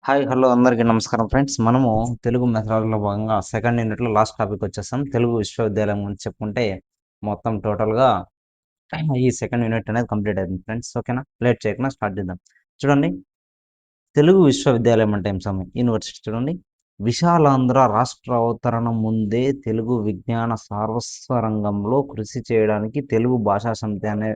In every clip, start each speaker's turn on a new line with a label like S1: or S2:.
S1: Hi hello అందరికీ నమస్కారం friends. మనము తెలుగు మెథడాలజీలో భాగంగా సెకండ్ యూనిట్లో లాస్ట్ టాపిక్ వచ్చేసాం. తెలుగు విశ్వవిద్యాలయం గురించి చెప్పుకుంటే మొత్తం టోటల్గా ఈ సెకండ్ యూనిట్ అనేది కంప్లీట్ అయింది ఫ్రెండ్స్. ఓకేనా, లేట్ చేయకుండా స్టార్ట్ చేద్దాం. చూడండి, తెలుగు విశ్వవిద్యాలయం అంటే ఏం సమయం యూనివర్సిటీ. చూడండి, విశాలాంధ్ర రాష్ట్ర అవతరణ ముందే తెలుగు విజ్ఞాన సార్వస్వ రంగంలో కృషి చేయడానికి తెలుగు భాషా సమితి అనే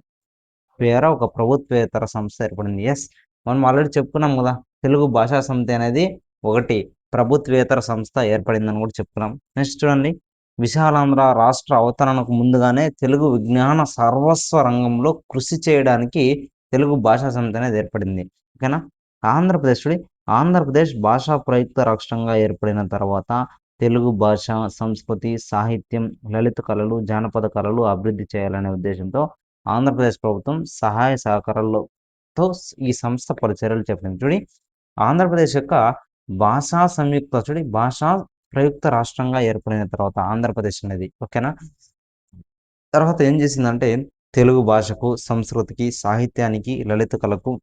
S1: పేర ఒక ప్రభుత్వేతర సంస్థ ఏర్పడింది. ఎస్, మనం ఆల్రెడీ చెప్పుకున్నాం కదా, తెలుగు భాషా సమితి అనేది ఒకటి ప్రభుత్వేతర సంస్థ ఏర్పడిందని కూడా చెప్పుకున్నాం. నెక్స్ట్ చూడండి, విశాలాంధ్ర రాష్ట్ర అవతరణకు ముందుగానే తెలుగు విజ్ఞాన సర్వస్వ రంగంలో కృషి చేయడానికి తెలుగు భాషా సమితి అనేది ఏర్పడింది. ఓకేనా. ఆంధ్రప్రదేశ్ చూడండి, ఆంధ్రప్రదేశ్ భాషా ప్రయుక్త రాష్ట్రంగా ఏర్పడిన తర్వాత తెలుగు భాష, సంస్కృతి, సాహిత్యం, లలిత కళలు, జానపద కళలు అభివృద్ధి చేయాలనే ఉద్దేశంతో ఆంధ్రప్రదేశ్ ప్రభుత్వం సహాయ సహకారాలతో ఈ సంస్థ పలు చర్యలు చేపట్టింది. చూడండి, ఆంధ్రప్రదేశ్ యొక్క భాషా సంయుక్త భాషా ప్రయుక్త రాష్ట్రంగా ఏర్పడిన తర్వాత ఆంధ్రప్రదేశ్ అనేది, ఓకేనా, తర్వాత ఏం చేసిందంటే తెలుగు భాషకు, సంస్కృతికి, సాహిత్యానికి, లలిత కళకు,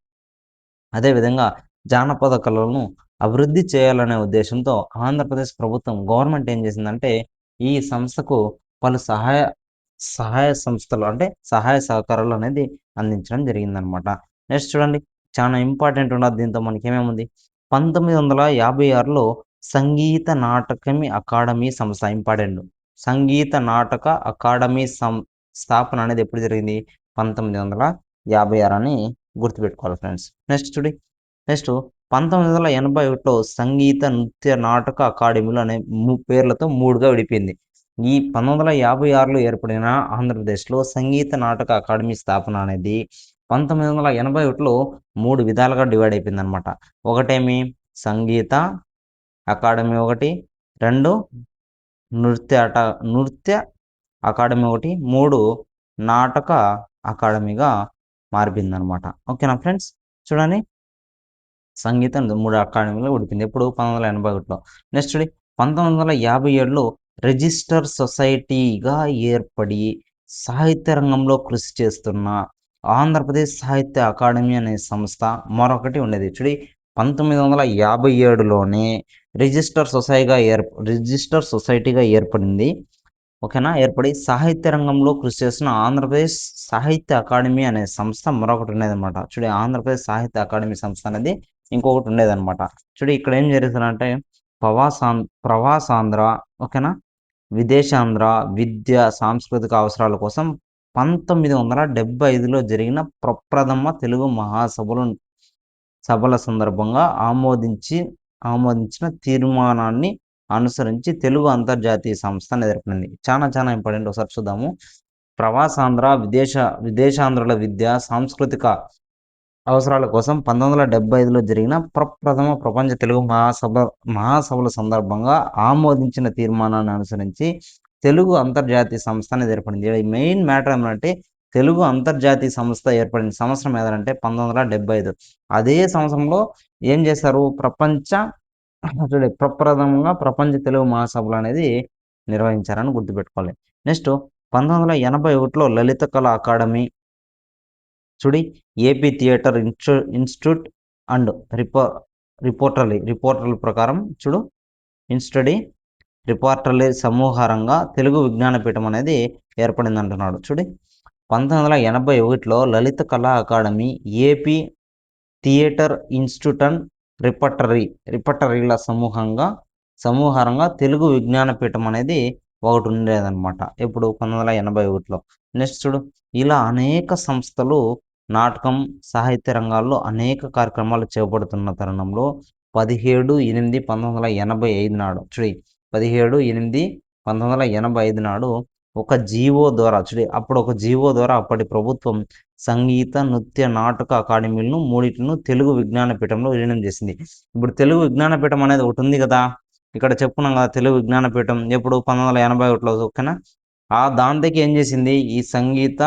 S1: అదేవిధంగా జానపద కళలను అభివృద్ధి చేయాలనే ఉద్దేశంతో ఆంధ్రప్రదేశ్ ప్రభుత్వం గవర్నమెంట్ ఏం చేసిందంటే ఈ సంస్థకు పలు సహాయ సంస్థలు అంటే సహాయ సహకారాలు అనేది అందించడం జరిగిందనమాట. నెక్స్ట్ చూడండి, చాలా ఇంపార్టెంట్ ఉన్నది దీంతో మనకి ఏమేముంది. 1956లో సంగీత నాటకమి అకాడమీ సంస్థ, ఇంపార్టెంట్. సంగీత నాటక అకాడమీ స్థాపన అనేది ఎప్పుడు జరిగింది? 1956 అని గుర్తుపెట్టుకోవాలి ఫ్రెండ్స్. నెక్స్ట్ 1981లో సంగీత నృత్య నాటక అకాడమీలు అనే పేర్లతో 3గా విడిపోయింది. ఈ 1956లో ఏర్పడిన ఆంధ్రప్రదేశ్లో సంగీత నాటక అకాడమీ స్థాపన అనేది 1981లో 3 విధాలుగా డివైడ్ అయిపోయింది అనమాట. ఒకటేమి సంగీత అకాడమీ ఒకటి, 2 నృత్య అకాడమీ ఒకటి, 3 నాటక అకాడమీగా మారిపోయిందనమాట. ఓకేనా ఫ్రెండ్స్. చూడండి, సంగీతం 3 అకాడమీలో విడిపోయింది ఎప్పుడు? 1981లో. నెక్స్ట్ 1957లో రిజిస్టర్ సొసైటీగా ఏర్పడి సాహిత్య రంగంలో కృషి చేస్తున్న ఆంధ్రప్రదేశ్ సాహిత్య అకాడమీ అనే సంస్థ మరొకటి ఉండేది. 1957లోనే రిజిస్టర్ సొసైటీగా ఏర్పడింది. ఓకేనా, ఏర్పడి సాహిత్య రంగంలో కృషి చేస్తున్న ఆంధ్రప్రదేశ్ సాహిత్య అకాడమీ అనే సంస్థ మరొకటి ఉండేదన్నమాట. ఆంధ్రప్రదేశ్ సాహిత్య అకాడమీ సంస్థ అనేది ఇంకొకటి ఉండేదన్నమాట. ఇక్కడ ఏం జరుగుతుందంటే ప్రవాసాంధ్ర, ఓకేనా, విదేశాంధ్ర విద్య, సాంస్కృతిక అవసరాల కోసం 1975లో జరిగిన ప్రప్రథమ తెలుగు సభల సందర్భంగా ఆమోదించిన తీర్మానాన్ని అనుసరించి తెలుగు అంతర్జాతీయ సంస్థ ఏర్పడింది. చాలా ఇంపార్టెంట్. ఒకసారి చూద్దాము. ప్రవాసాంధ్ర విదేశాంధ్రుల విద్య, సాంస్కృతిక అవసరాల కోసం 1975లో జరిగిన ప్రప్రథమ ప్రపంచ తెలుగు మహాసభల సందర్భంగా ఆమోదించిన తీర్మానాన్ని అనుసరించి తెలుగు అంతర్జాతీయ సంస్థ అనేది ఏర్పడింది. మెయిన్ మ్యాటర్ ఏమంటే తెలుగు అంతర్జాతీయ సంస్థ ఏర్పడిన సంవత్సరం ఏదంటే 1975. అదే సంవత్సరంలో ఏం చేశారు? ప్రప్రథమంగా ప్రపంచ తెలుగు మహాసభలు అనేది నిర్వహించారని గుర్తుపెట్టుకోవాలి. నెక్స్ట్ 1981లో Lalit Kala Akademi, AP theatre institute and రిపోర్టర్ల ప్రకారం రిపోర్టర్లీ సమూహారంగా తెలుగు విజ్ఞానపీఠం అనేది ఏర్పడింది అంటున్నాడు. 1981లో Lalit Kala Akademi, AP theatre institute and రిపోర్టరీల సమూహారంగా తెలుగు విజ్ఞానపీఠం అనేది ఒకటి ఉండేదన్నమాట. ఎప్పుడు? 1981లో. నెక్స్ట్ ఇలా అనేక సంస్థలు నాటకం, సాహిత్య రంగాల్లో అనేక కార్యక్రమాలు చేపడుతున్న తరుణంలో 17/8/1985 నాడు 17/8/1985 నాడు ఒక జీవో ద్వారా అప్పటి ప్రభుత్వం సంగీత, నృత్య, నాటక అకాడమీలను మూడింటిను తెలుగు విజ్ఞానపీఠంలో విలీనం చేసింది. ఇప్పుడు తెలుగు విజ్ఞానపీఠం అనేది ఒకటి ఉంది కదా, ఇక్కడ చెప్పుకున్నాం కదా, తెలుగు విజ్ఞానపీఠం ఎప్పుడు? 1981లో. ఓకేనా. దాంతోకి ఏం చేసింది? ఈ సంగీత,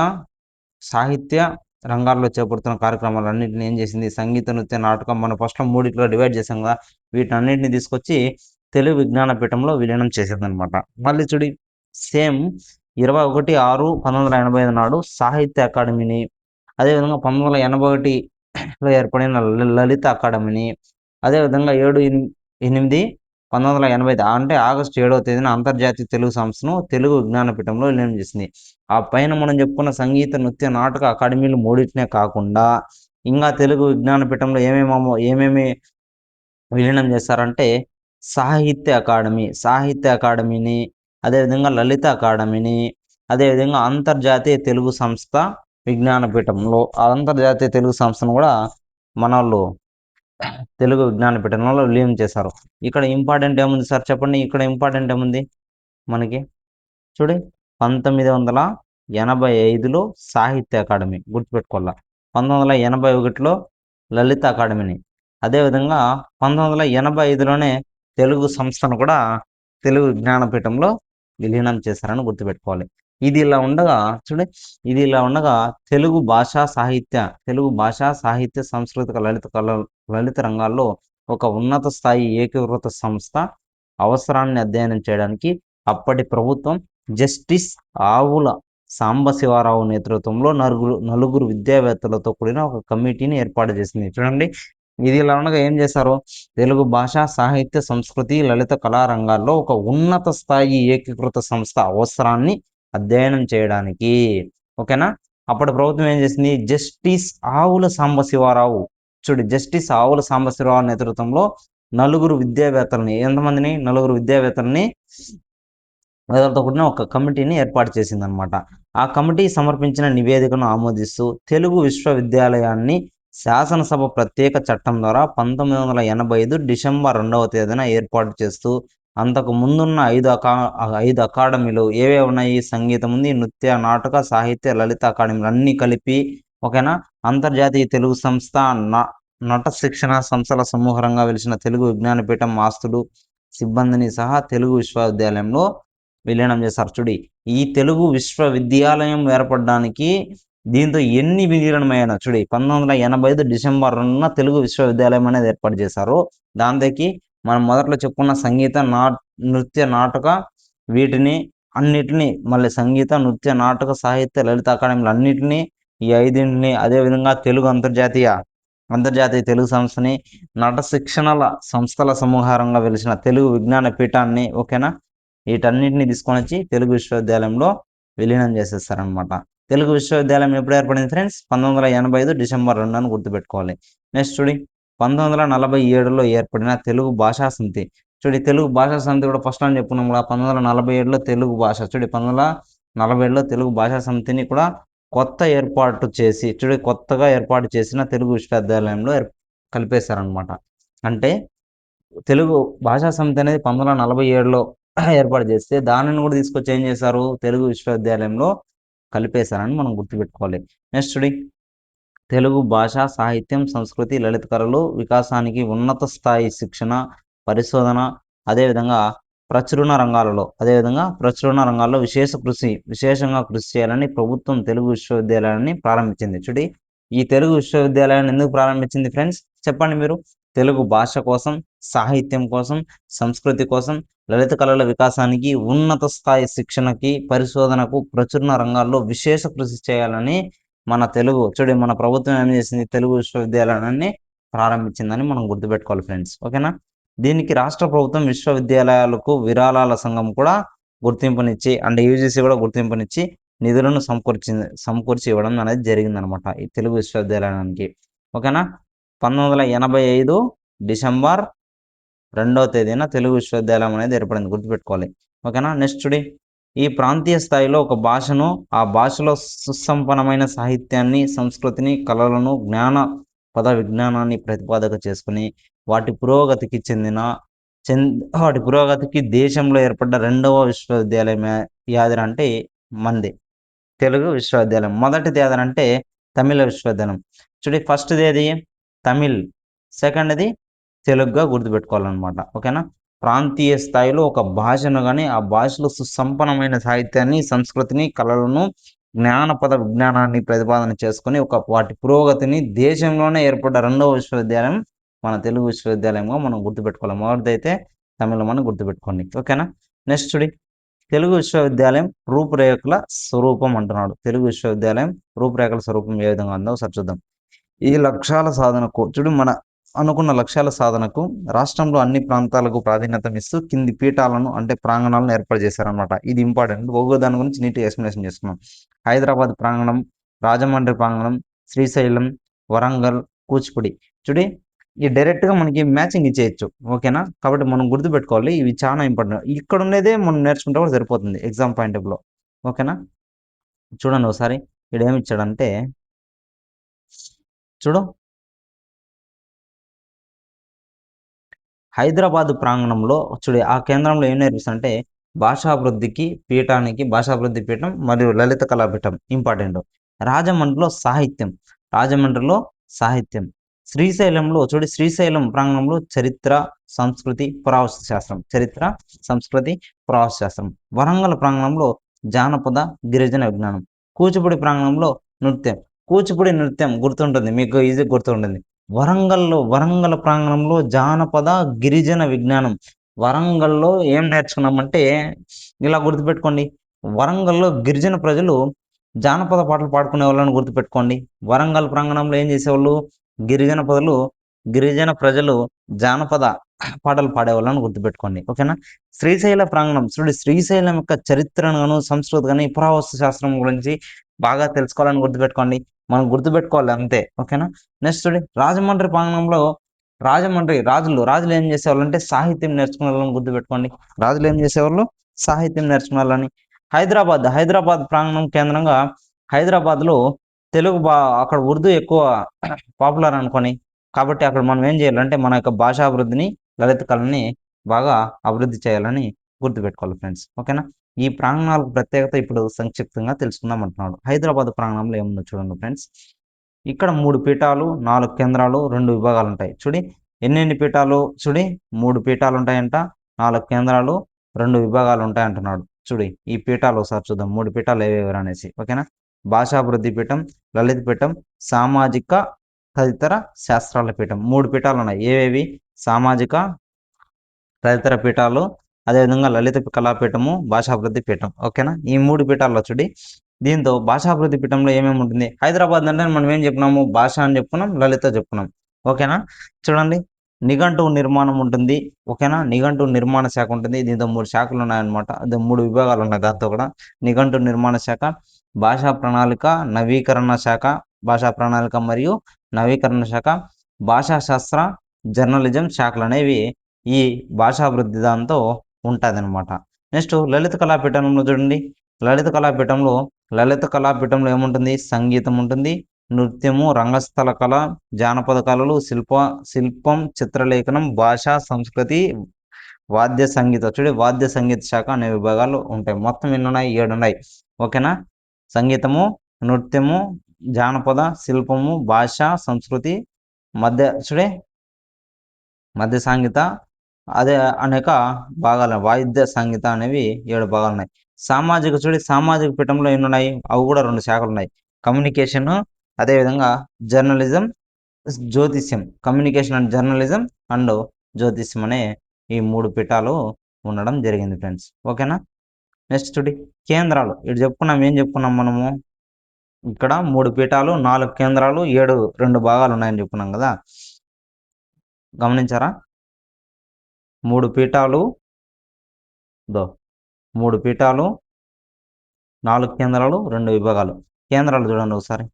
S1: సాహిత్య రంగాల్లో చేపడుతున్న కార్యక్రమాలన్నింటినీ ఏం చేసింది? సంగీత, నృత్య, నాటకం మనం ఫస్ట్లో మూడిట్లో డివైడ్ చేసాం కదా, వీటన్నింటినీ తీసుకొచ్చి తెలుగు విజ్ఞానపీఠంలో విలీనం చేసేదన్నమాట. మళ్ళీ సేమ్ 21/6/1985 నాడు సాహిత్య అకాడమీని, అదేవిధంగా 1981లో ఏర్పడిన లలిత అకాడమీని, అదేవిధంగా 7/8/1985 అంటే ఆగస్టు 7వ తేదీన అంతర్జాతీయ తెలుగు సంస్థను తెలుగు విజ్ఞానపీఠంలో విలీనం చేసింది. ఆ పైన మనం చెప్పుకున్న సంగీత, నృత్య, నాటక అకాడమీలు మూడిటినే కాకుండా ఇంకా తెలుగు విజ్ఞానపీఠంలో ఏమేమి విలీనం చేశారంటే సాహిత్య అకాడమీని, అదేవిధంగా లలిత అకాడమీని, అదేవిధంగా అంతర్జాతీయ తెలుగు సంస్థ విజ్ఞానపీఠంలో అంతర్జాతీయ తెలుగు సంస్థను కూడా మనోళ్ళు తెలుగు విజ్ఞానపీఠంలో విలీనం చేశారు. ఇక్కడ ఇంపార్టెంట్ ఏముంది సార్ చెప్పండి? ఇక్కడ ఇంపార్టెంట్ ఏముంది మనకి? చూడు 1985లో సాహిత్య అకాడమీ గుర్తుపెట్టుకోవాల. 1981లో లలిత అకాడమీని, అదేవిధంగా 1985లోనే తెలుగు సంస్థను కూడా తెలుగు విజ్ఞానపీఠంలో విలీనం చేశారని గుర్తుపెట్టుకోవాలి. ఇది ఇలా ఉండగా తెలుగు భాషా సాహిత్య సాంస్కృతిక లలిత రంగాల్లో ఒక ఉన్నత స్థాయి ఏకీకృత సంస్థ అవసరాన్ని అధ్యయనం చేయడానికి అప్పటి ప్రభుత్వం జస్టిస్ ఆవుల సాంబశివరావు నేతృత్వంలో నలుగురు విద్యావేత్తలతో కూడిన ఒక కమిటీని ఏర్పాటు చేసింది. చూడండి, ఇది ఇలా ఉండగా ఏం చేశారు? తెలుగు భాష, సాహిత్య, సంస్కృతి, లలిత కళా రంగాల్లో ఒక ఉన్నత స్థాయి ఏకీకృత సంస్థ అవసరాన్ని అధ్యయనం చేయడానికి, ఓకేనా, అప్పటి ప్రభుత్వం ఏం చేసింది? జస్టిస్ ఆవుల సాంబశివరావు నేతృత్వంలో నలుగురు విద్యావేత్తలని తో కూడిన ఒక కమిటీని ఏర్పాటు చేసింది అనమాట. ఆ కమిటీ సమర్పించిన నివేదికను ఆమోదిస్తూ తెలుగు విశ్వవిద్యాలయాన్ని శాసనసభ ప్రత్యేక చట్టం ద్వారా 1985 డిసెంబర్ 2వ తేదీన ఏర్పాటు చేస్తూ అంతకు ముందున్న 5 అకాడమీలు ఏవే ఉన్నాయి? సంగీతం ఉంది, నృత్య, నాటక, సాహిత్య, లలిత అకాడమీలు అన్నీ కలిపి, ఓకేనా, అంతర్జాతీయ తెలుగు సంస్థ, నట శిక్షణ సంస్థల సమూహంగా వెలిసిన తెలుగు విజ్ఞానపీఠం ఆస్తులు, సిబ్బందిని సహా తెలుగు విశ్వవిద్యాలయంలో విలీనం చేశారు. చూడి, ఈ తెలుగు విశ్వవిద్యాలయం ఏర్పడడానికి దీంతో ఎన్ని విలీనమైనా చూడి, 1985 డిసెంబర్ 2న తెలుగు విశ్వవిద్యాలయం అనేది ఏర్పాటు చేశారు. దాంతోకి మనం మొదట్లో చెప్పుకున్న సంగీత, నృత్య, నాటక వీటిని అన్నిటినీ, మళ్ళీ సంగీత, నృత్య, నాటక, సాహిత్య, లలిత అకాడమీలు అన్నిటినీ, ఈ 5ని, అదేవిధంగా తెలుగు అంతర్జాతీయ తెలుగు సంస్థని, నట శిక్షణల సంస్థల సమూహారంగా వెలిసిన తెలుగు విజ్ఞాన పీఠాన్ని, ఓకేనా, వీటన్నిటిని తీసుకొని వచ్చి తెలుగు విశ్వవిద్యాలయంలో విలీనం చేసేస్తారనమాట. తెలుగు విశ్వవిద్యాలయం ఎప్పుడు ఏర్పడింది ఫ్రెండ్స్? 1985 డిసెంబర్ 2 అని గుర్తుపెట్టుకోవాలి. నెక్స్ట్ చూడి, 1947లో ఏర్పడిన తెలుగు భాషా సమితి. చూడి, తెలుగు భాషా సమితి కూడా ఫస్ట్ అని చెప్పుకున్నాం కూడా. 1947లో తెలుగు భాష, చూడి 1947లో తెలుగు భాషా సమితిని కూడా కొత్తగా ఏర్పాటు చేసిన తెలుగు విశ్వవిద్యాలయంలో కలిపేశారనమాట. అంటే తెలుగు భాషా సమితి అనేది 1947లో ఏర్పాటు చేస్తే దానిని కూడా తీసుకొచ్చి ఏం చేశారు? తెలుగు విశ్వవిద్యాలయంలో కలిపేశారని మనం గుర్తుపెట్టుకోవాలి. నెక్స్ట్ చూడి, తెలుగు భాష, సాహిత్యం, సంస్కృతి, లలిత కళలు వికాసానికి ఉన్నత స్థాయి శిక్షణ, పరిశోధన, అదేవిధంగా ప్రచురణ రంగాల్లో విశేషంగా కృషి చేయాలని ప్రభుత్వం తెలుగు విశ్వవిద్యాలయాన్ని ప్రారంభించింది. చూడి, ఈ తెలుగు విశ్వవిద్యాలయాన్ని ఎందుకు ప్రారంభించింది ఫ్రెండ్స్? చెప్పండి మీరు. తెలుగు భాష కోసం, సాహిత్యం కోసం, సంస్కృతి కోసం, లలిత కళల వికాసానికి, ఉన్నత స్థాయి శిక్షణకి, పరిశోధనకు, ప్రచురణ రంగాల్లో విశేష కృషి చేయాలని మన ప్రభుత్వం ఏం చేసింది? తెలుగు విశ్వవిద్యాలయాన్ని ప్రారంభించిందని మనం గుర్తుపెట్టుకోవాలి ఫ్రెండ్స్, ఓకేనా. దీనికి రాష్ట్ర ప్రభుత్వం విశ్వవిద్యాలయాలకు విరాళాల సంఘం కూడా గుర్తింపునిచ్చి, అంటే యూజీసీ కూడా గుర్తింపునిచ్చి నిధులను సమకూర్చి ఇవ్వడం అనేది జరిగిందనమాట ఈ తెలుగు విశ్వవిద్యాలయానికి, ఓకేనా. 1985 డిసెంబర్ 2వ తేదీన తెలుగు విశ్వవిద్యాలయం అనేది ఏర్పడింది, గుర్తుపెట్టుకోవాలి, ఓకేనా. నెక్స్ట్ చూడి, ఈ ప్రాంతీయ స్థాయిలో ఒక భాషను, ఆ భాషలో సుసంపన్నమైన సాహిత్యాన్ని, సంస్కృతిని, కళలను, పద విజ్ఞానాన్ని ప్రతిపాదక చేసుకుని వాటి పురోగతికి దేశంలో ఏర్పడ్డ 2వ విశ్వవిద్యాలయం యాదరంటే మంది తెలుగు విశ్వవిద్యాలయం. మొదటిది ఏదంటే తమిళ విశ్వవిద్యాలయం. చూడి, ఫస్ట్ది ఏది? తమిళ్, సెకండ్ది తెలుగుగా గుర్తుపెట్టుకోవాలన్నమాట, ఓకేనా. ప్రాంతీయ స్థాయిలో ఒక భాషను కానీ ఆ భాషలో సుసంపన్నమైన సాహిత్యాన్ని, సంస్కృతిని, కళలను, పద విజ్ఞానాన్ని ప్రతిపాదన చేసుకుని వాటి పురోగతిని దేశంలోనే ఏర్పడ్డ 2వ విశ్వవిద్యాలయం మన తెలుగు విశ్వవిద్యాలయంగా మనం గుర్తుపెట్టుకోవాలి. మొదటిదైతే తమిళం అని గుర్తుపెట్టుకోండి, ఓకేనా. నెక్స్ట్ చూడి, తెలుగు విశ్వవిద్యాలయం రూపురేఖల స్వరూపం అంటున్నాడు. తెలుగు విశ్వవిద్యాలయం రూపురేఖల స్వరూపం ఏ విధంగా ఉందో ఒకసారి చూద్దాం. ఈ లక్ష్యాల సాధనకు చూడు, మన అనుకున్న లక్ష్యాల సాధనకు రాష్ట్రంలో అన్ని ప్రాంతాలకు ప్రాధాన్యతనిస్తూ కింది పీఠాలను అంటే ప్రాంగణాలను ఏర్పాటు చేశారనమాట. ఇది ఇంపార్టెంట్. ఒక్కో దాని గురించి నీట్‌గా ఎక్స్‌ప్లనేషన్ చేసుకున్నాం. హైదరాబాద్ ప్రాంగణం, రాజమండ్రి ప్రాంగణం, శ్రీశైలం, వరంగల్, కూచిపూడి. చూడి ఈ డైరెక్ట్‌గా మనకి మ్యాచింగ్ ఇచ్చేయొచ్చు. ఓకేనా? కాబట్టి మనం గుర్తుపెట్టుకోవాలి. ఇవి చాలా ఇంపార్టెంట్. ఇక్కడ ఉండేదే మనం నేర్చుకుంటే కూడా సరిపోతుంది ఎగ్జామ్ పాయింట్ ఆఫ్ వ్యూలో. ఓకేనా? చూడండి ఒకసారి ఈడేమి ఇచ్చాడంటే చూడు హైదరాబాద్ ప్రాంగణంలో చూడు ఆ కేంద్రంలో ఏం నేర్పిస్తారంటే భాషాభివృద్ధి పీఠం మరియు లలిత కళాపీఠం ఇంపార్టెంట్. రాజమండ్రిలో సాహిత్యం. శ్రీశైలంలో చూడు శ్రీశైలం ప్రాంగణంలో చరిత్ర, సంస్కృతి, పురావస్తు శాస్త్రం. వరంగల్ ప్రాంగణంలో జానపద, గిరిజన విజ్ఞానం. కూచిపూడి ప్రాంగణంలో నృత్యం. కూచిపూడి నృత్యం గుర్తుంటుంది, మీకు ఈజీ గుర్తుంటుంది. వరంగల్ ప్రాంగణంలో జానపద, గిరిజన విజ్ఞానం. వరంగల్లో ఏం నేర్చుకున్నామంటే ఇలా గుర్తుపెట్టుకోండి. వరంగల్లో గిరిజన ప్రజలు జానపద పాటలు పాడుకునే వాళ్ళని గుర్తుపెట్టుకోండి. వరంగల్ ప్రాంగణంలో ఏం చేసేవాళ్ళు గిరిజన ప్రజలు జానపద పాటలు పాడేవాళ్ళని గుర్తుపెట్టుకోండి. ఓకేనా? శ్రీశైల ప్రాంగణం శ్రీశైలం యొక్క చరిత్రను గాను, సంస్కృతి కానీ, పురావస్తు శాస్త్రం గురించి బాగా తెలుసుకోవాలని గుర్తుపెట్టుకోండి. మనం గుర్తుపెట్టుకోవాలి అంతే. ఓకేనా? నెక్స్ట్ రాజమండ్రి ప్రాంగణంలో రాజులు ఏం చేసేవాళ్ళు అంటే సాహిత్యం నేర్చుకునే వాళ్ళని గుర్తుపెట్టుకోండి. రాజులు ఏం చేసేవాళ్ళు సాహిత్యం నేర్చుకునే వాళ్ళని. హైదరాబాద్ ప్రాంగణం కేంద్రంగా హైదరాబాద్లో అక్కడ ఉర్దూ ఎక్కువ పాపులర్ అనుకోని, కాబట్టి అక్కడ మనం ఏం చేయాలంటే మన యొక్క భాషాభివృద్ధిని, లలిత కళని బాగా అభివృద్ధి చేయాలని గుర్తుపెట్టుకోవాలి ఫ్రెండ్స్. ఓకేనా? ఈ ప్రాంగణాలకు ప్రత్యేకత ఇప్పుడు సంక్షిప్తంగా తెలుసుకుందాం అంటున్నాడు. హైదరాబాద్ ప్రాంగణంలో ఏముందో చూడండి ఫ్రెండ్స్. ఇక్కడ 3 పీఠాలు, 4 కేంద్రాలు, 2 విభాగాలు ఉంటాయి. ఎన్ని పీఠాలు 3 పీఠాలు ఉంటాయంట, 4 కేంద్రాలు, 2 విభాగాలు ఉంటాయి అంటున్నాడు. ఈ పీఠాలు ఒకసారి చూద్దాం. 3 పీఠాలు ఏవేవి అనేసి. ఓకేనా? భాషాభివృద్ధి పీఠం, లలిత పీఠం, సామాజిక తదితర శాస్త్రాల పీఠం. 3 పీఠాలు ఉన్నాయి. ఏవేవి? సామాజిక తదితర పీఠాలు, అదేవిధంగా లలిత కళాపీఠము, భాషాభివృద్ధి పీఠం. ఓకేనా? ఈ 3 పీఠాల్లో దీంతో భాషాభివృద్ధి పీఠంలో ఏమేమి ఉంటుంది? హైదరాబాద్ అంటే మనం ఏం చెప్పుకున్నాము? భాష అని చెప్పుకున్నాం, లలిత చెప్పుకున్నాం. ఓకేనా? చూడండి, నిఘంటువు నిర్మాణం ఉంటుంది. ఓకేనా? నిఘంటువు నిర్మాణ శాఖ ఉంటుంది. దీంతో 3 శాఖలు ఉన్నాయన్నమాట. అదే 3 విభాగాలు ఉన్నాయి దాంతో కూడా. నిఘంటువు నిర్మాణ శాఖ, భాషా ప్రణాళిక మరియు నవీకరణ శాఖ, భాషాశాస్త్ర, జర్నలిజం శాఖలు అనేవి ఈ భాషాభివృద్ధి దాంతో ఉంటుందన్నమాట. నెక్స్ట్ లలిత కళాపీఠంలో చూడండి. లలిత కళాపీఠంలో ఏముంటుంది? సంగీతం ఉంటుంది, నృత్యము, రంగస్థల కళ, జానపద కళలు, శిల్పం, చిత్రలేఖనం, భాష, సంస్కృతి, వాద్య సంగీత శాఖ అనే విభాగాలు ఉంటాయి. మొత్తం ఎన్ని ఉన్నాయి? 7 ఉన్నాయి. ఓకేనా? సంగీతము, నృత్యము, జానపద, శిల్పము, భాష, సంస్కృతి, మధ్య సంగీత, అదే అనేక భాగాలు, వాయిద్య సంగీత అనేవి 7 భాగాలు ఉన్నాయి. సామాజిక పీఠంలో ఎన్ని ఉన్నాయి? అవి కూడా 2 శాఖలు ఉన్నాయి. కమ్యూనికేషన్, అదేవిధంగా జర్నలిజం, జ్యోతిష్యం. కమ్యూనికేషన్ అండ్ జర్నలిజం అండ్ జ్యోతిష్యం అనే ఈ 3 పీఠాలు ఉండడం జరిగింది ఫ్రెండ్స్. ఓకేనా? నెక్స్ట్ కేంద్రాలు. ఏం చెప్పుకున్నాం మనము? ఇక్కడ 3 పీఠాలు, 4 కేంద్రాలు, 2 భాగాలు ఉన్నాయని చెప్పుకున్నాం కదా. గమనించారా? 3 పీఠాలు, 4 కేంద్రాలు, 2 విభాగాలు. కేంద్రాలు చూడండి ఒకసారి.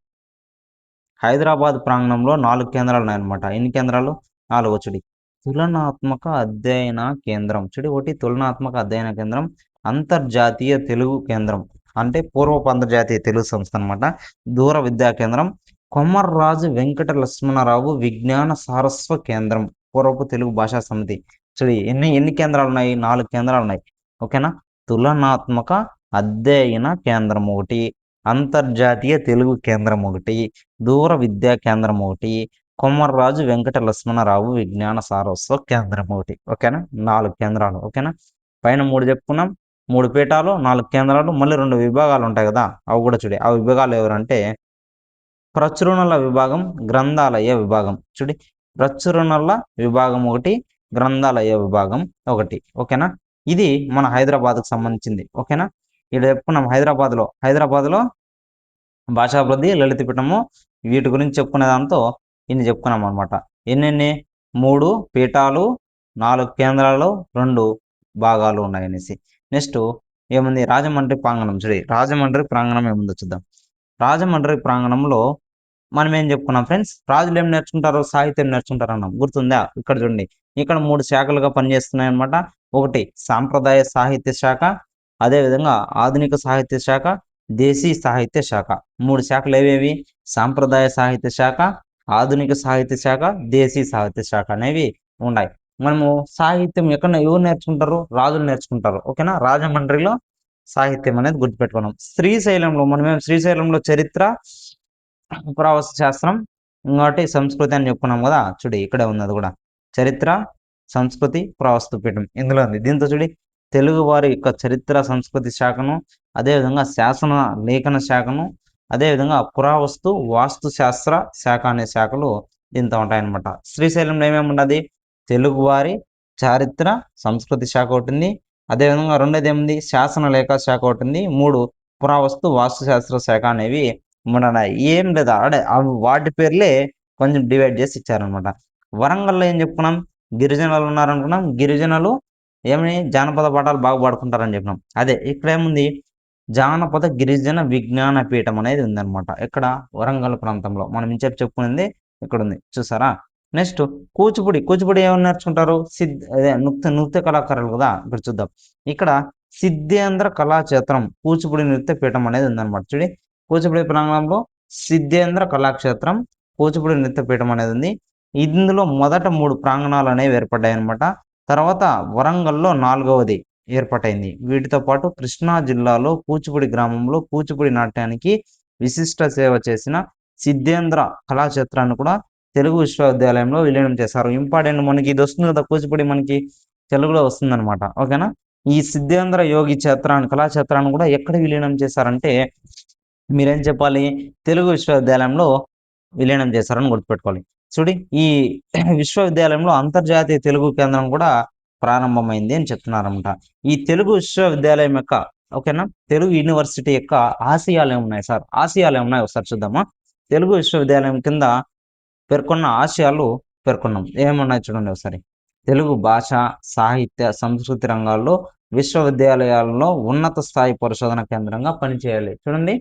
S1: హైదరాబాద్ ప్రాంగణంలో 4 కేంద్రాలు ఉన్నాయన్నమాట. ఎన్ని కేంద్రాలు? 4. తులనాత్మక అధ్యయన కేంద్రం. ఒకటి తులనాత్మక అధ్యయన కేంద్రం, అంతర్జాతీయ తెలుగు కేంద్రం అంటే పూర్వపు అంతర్జాతీయ తెలుగు సంస్థ అనమాట. దూర విద్యా కేంద్రం, కొమర్రాజు వెంకట లక్ష్మణరావు విజ్ఞాన సారస్వ కేంద్రం, పూర్వపు తెలుగు భాషా సమితి. ఎన్ని కేంద్రాలు ఉన్నాయి? 4 కేంద్రాలు ఉన్నాయి. ఓకేనా? తులనాత్మక అధ్యయన కేంద్రం ఒకటి, అంతర్జాతీయ తెలుగు కేంద్రం ఒకటి, దూర విద్యా కేంద్రం ఒకటి, కొమర్రాజు వెంకట లక్ష్మణరావు విజ్ఞాన సారస్వ కేంద్రం ఒకటి. ఓకేనా? 4 కేంద్రాలు. ఓకేనా? పైన 3 చెప్పుకున్నాం. 3 పీఠాలు, 4 కేంద్రాలు, మళ్ళీ 2 విభాగాలు ఉంటాయి కదా, అవి కూడా ఆ విభాగాలు ఎవరంటే ప్రచురణల విభాగం, గ్రంథాలయ విభాగం. ప్రచురణల విభాగం ఒకటి, గ్రంథాలయ విభాగం ఒకటి. ఓకేనా? ఇది మన హైదరాబాద్కు సంబంధించింది. ఓకేనా? ఇక్కడ చెప్పుకున్నాం హైదరాబాద్లో భాషాభివృద్ధి, లలిత పీఠము, వీటి గురించి చెప్పుకునే దాంతో ఇన్ని చెప్పుకున్నాం అనమాట. ఎన్ని 3 పీఠాలు, 4 కేంద్రాలు, 2 భాగాలు ఉన్నాయనేసి. నెక్స్ట్ ఏముంది రాజమండ్రి ప్రాంగణం చూడండి. రాజమండ్రి ప్రాంగణం ఏముందో చూద్దాం. రాజమండ్రి ప్రాంగణంలో మనం ఏం చెప్పుకున్నాం ఫ్రెండ్స్, రాజులు ఏం నేర్చుకుంటారు, సాహిత్యం నేర్చుకుంటారు అన్నాం. గుర్తుందా? ఇక్కడ చూడండి, ఇక్కడ 3 శాఖలుగా పనిచేస్తున్నాయి అన్నమాట. ఒకటి సాంప్రదాయ సాహిత్య శాఖ, అదేవిధంగా ఆధునిక సాహిత్య శాఖ, దేశీ సాహిత్య శాఖ. 3 శాఖలు ఏవేవి? సాంప్రదాయ సాహిత్య శాఖ, ఆధునిక సాహిత్య శాఖ, దేశీ సాహిత్య శాఖ అనేవి ఉన్నాయి. మనము సాహిత్యం ఎక్కడ ఎవరు నేర్చుకుంటారు? రాజులు నేర్చుకుంటారు. ఓకేనా? రాజమండ్రిలో సాహిత్యం అనేది గుర్తుపెట్టుకున్నాం. శ్రీశైలంలో మనమేం శ్రీశైలంలో చరిత్ర, పురావస్తు శాస్త్రం, ఇంకోటి సంస్కృతి అని చెప్పుకున్నాం కదా. చూడు ఇక్కడే ఉంది అది కూడా. చరిత్ర, సంస్కృతి, పురావస్తు పీఠం ఇందులో ఉంది. దీంతో చూడి తెలుగు వారి యొక్క చరిత్ర సంస్కృతి శాఖను, అదేవిధంగా శాసన లేఖన శాఖను, అదేవిధంగా పురావస్తు వాస్తు శాస్త్ర శాఖ అనే శాఖలు దీంతో ఉంటాయన్నమాట. శ్రీశైలంలో ఏమేమి ఉన్నది? తెలుగువారి చారిత్ర సంస్కృతి శాఖ ఒకటి ఉంది. అదేవిధంగా రెండోది ఏముంది? శాసన లేఖ శాఖ ఒకటి ఉంది. 3 పురావస్తు వాస్తు శాస్త్ర శాఖ అనేవి ఉన్నాయి. ఏం లేదా ఆడే వాటి పేర్లే కొంచెం డివైడ్ చేసి ఇచ్చారనమాట. వరంగల్లో ఏం చెప్పుకున్నాం? గిరిజనులు ఉన్నారనుకున్నాం. గిరిజనులు ఏమని జానపద పాఠాలు బాగా పాడుకుంటారని చెప్పినాం. అదే ఇక్కడ ఏముంది? జానపద గిరిజన విజ్ఞాన పీఠం అనేది ఉందన్నమాట. ఇక్కడ వరంగల్ ప్రాంతంలో మనం ఇంచేపు చెప్పుకునేది ఇక్కడ ఉంది. చూసారా? నెక్స్ట్ కూచిపూడి. కూచిపూడి ఏమని నేర్చుకుంటారు? అదే నృత్య కళాకారులు కదా. ఇక్కడ చూద్దాం. ఇక్కడ సిద్ధేంద్ర కళాక్షేత్రం కూచిపూడి నృత్య పీఠం అనేది ఉందన్నమాట. చూడి కూచిపూడి ప్రాంగణంలో సిద్ధేంద్ర కళాక్షేత్రం, కూచిపూడి నృత్య పీఠం అనేది ఉంది. ఇందులో మొదట 3 ప్రాంగణాలు అనేవి ఏర్పడ్డాయి అనమాట. తర్వాత వరంగల్లో 4వది ఏర్పాటైంది. వీటితో పాటు కృష్ణా జిల్లాలో కూచిపూడి గ్రామంలో కూచిపూడి నాట్యానికి విశిష్ట సేవ చేసిన సిద్ధేంద్ర కళాక్షేత్రాన్ని కూడా తెలుగు విశ్వవిద్యాలయంలో విలీనం చేశారు. ఇంపార్టెంట్ మనకి ఇది వస్తుంది కదా, కూచిపూడి మనకి తెలుగులో వస్తుందన్నమాట. ఓకేనా? ఈ సిద్ధేంద్ర యోగి క్షేత్రాన్ని కళాక్షేత్రాన్ని కూడా ఎక్కడ విలీనం చేశారంటే మీరేం చెప్పాలి? తెలుగు విశ్వవిద్యాలయంలో విలీనం చేశారని గుర్తుపెట్టుకోవాలి. చూడి ఈ విశ్వవిద్యాలయంలో అంతర్జాతీయ తెలుగు కేంద్రం కూడా ప్రారంభమైంది అని చెప్తున్నారన్నమాట. ఈ తెలుగు విశ్వవిద్యాలయం యొక్క ఓకేనా, తెలుగు యూనివర్సిటీ యొక్క ఆశయాలు ఏమున్నాయి సార్? ఆశయాలు ఏమున్నాయి ఒకసారి చూద్దామా. తెలుగు విశ్వవిద్యాలయం కింద పేర్కొన్న ఆశయాలు పేర్కొన్నాం. ఏమున్నాయి చూడండి ఒకసారి. తెలుగు భాష, సాహిత్య, సంస్కృతి రంగాల్లో విశ్వవిద్యాలయాలలో ఉన్నత స్థాయి పరిశోధన కేంద్రంగా పనిచేయాలి. చూడండి,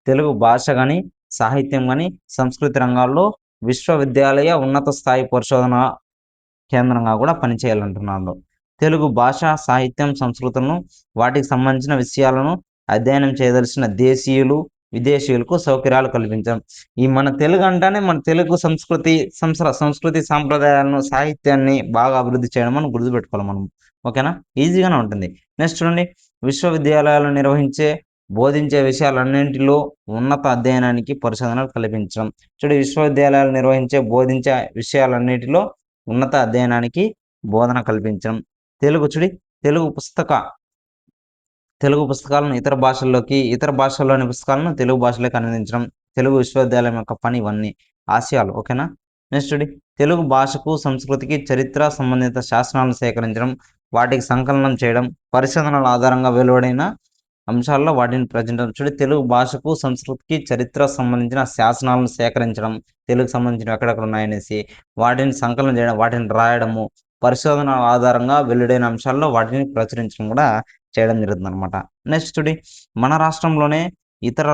S1: తెలుగు భాష కానీ, సాహిత్యం కానీ, సంస్కృతి రంగాల్లో విశ్వవిద్యాలయ ఉన్నత స్థాయి పరిశోధన కేంద్రంగా కూడా పనిచేయాలంటున్నారు. తెలుగు భాష, సాహిత్యం, సంస్కృతులను వాటికి సంబంధించిన విషయాలను అధ్యయనం చేయదలిసిన దేశీయులు, విదేశీయులకు సౌకర్యాలు కల్పించడం. ఈ మన తెలుగు అంటేనే మన తెలుగు సంస్కృతి సాంప్రదాయాలను, సాహిత్యాన్ని బాగా అభివృద్ధి చేయడం అని గుర్తుపెట్టుకోవాలి మనం. ఓకేనా? ఈజీగానే ఉంటుంది. నెక్స్ట్ చూడండి, విశ్వవిద్యాలయాలు నిర్వహించే బోధించే విషయాలన్నింటిలో ఉన్నత అధ్యయనానికి పరిశోధనలు కల్పించడం. చూడు, విశ్వవిద్యాలయాలు నిర్వహించే బోధించే విషయాలన్నిటిలో ఉన్నత అధ్యయనానికి బోధన కల్పించడం. చూడి తెలుగు పుస్తకాలను ఇతర భాషల్లోని పుస్తకాలను తెలుగు భాషలోకి అనువదించడం తెలుగు విశ్వవిద్యాలయం యొక్క పని. ఇవన్నీ ఆశయాలు. ఓకేనా? నెక్స్ట్ చూడి, తెలుగు భాషకు, సంస్కృతికి, చరిత్ర సంబంధిత శాసనాలను సేకరించడం, వాటికి సంకలనం చేయడం, పరిశోధనల ఆధారంగా వెలువడిన అంశాల్లో వాటిని ప్రచురించడం. చూడి, తెలుగు భాషకు, సంస్కృతికి, చరిత్ర సంబంధించిన శాసనాలను సేకరించడం, తెలుగు సంబంధించిన ఎక్కడెక్కడ ఉన్నాయనేసి వాటిని సంకలనం చేయడం, వాటిని రాయడము, పరిశోధన ఆధారంగా వెలువడిన అంశాల్లో వాటిని ప్రచురించడం కూడా చేయడం జరుగుతుంది అనమాట. నెక్స్ట్ చూడి, మన రాష్ట్రంలోని ఇతర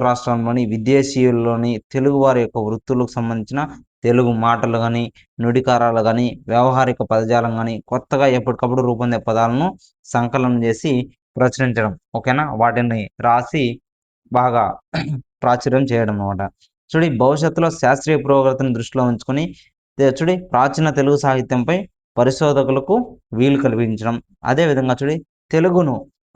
S1: రాష్ట్రాల్లోని విదేశీయుల్లోని తెలుగు వారి యొక్క వృత్తులకు సంబంధించిన తెలుగు మాటలు కానీ, నుడికారాలు కానీ, వ్యవహారిక పదజాలం కానీ, కొత్తగా ఎప్పటికప్పుడు రూపొందే పదాలను సంకలనం చేసి ప్రచురించడం. ఓకేనా? వాటిని రాసి బాగా ప్రాచుర్యం చేయడం అనమాట. చూడి, భవిష్యత్తులో శాస్త్రీయ పురోగతిని దృష్టిలో ఉంచుకొని చూడి ప్రాచీన తెలుగు సాహిత్యంపై పరిశోధకులకు వీలు కల్పించడం. అదేవిధంగా చూడి, తెలుగును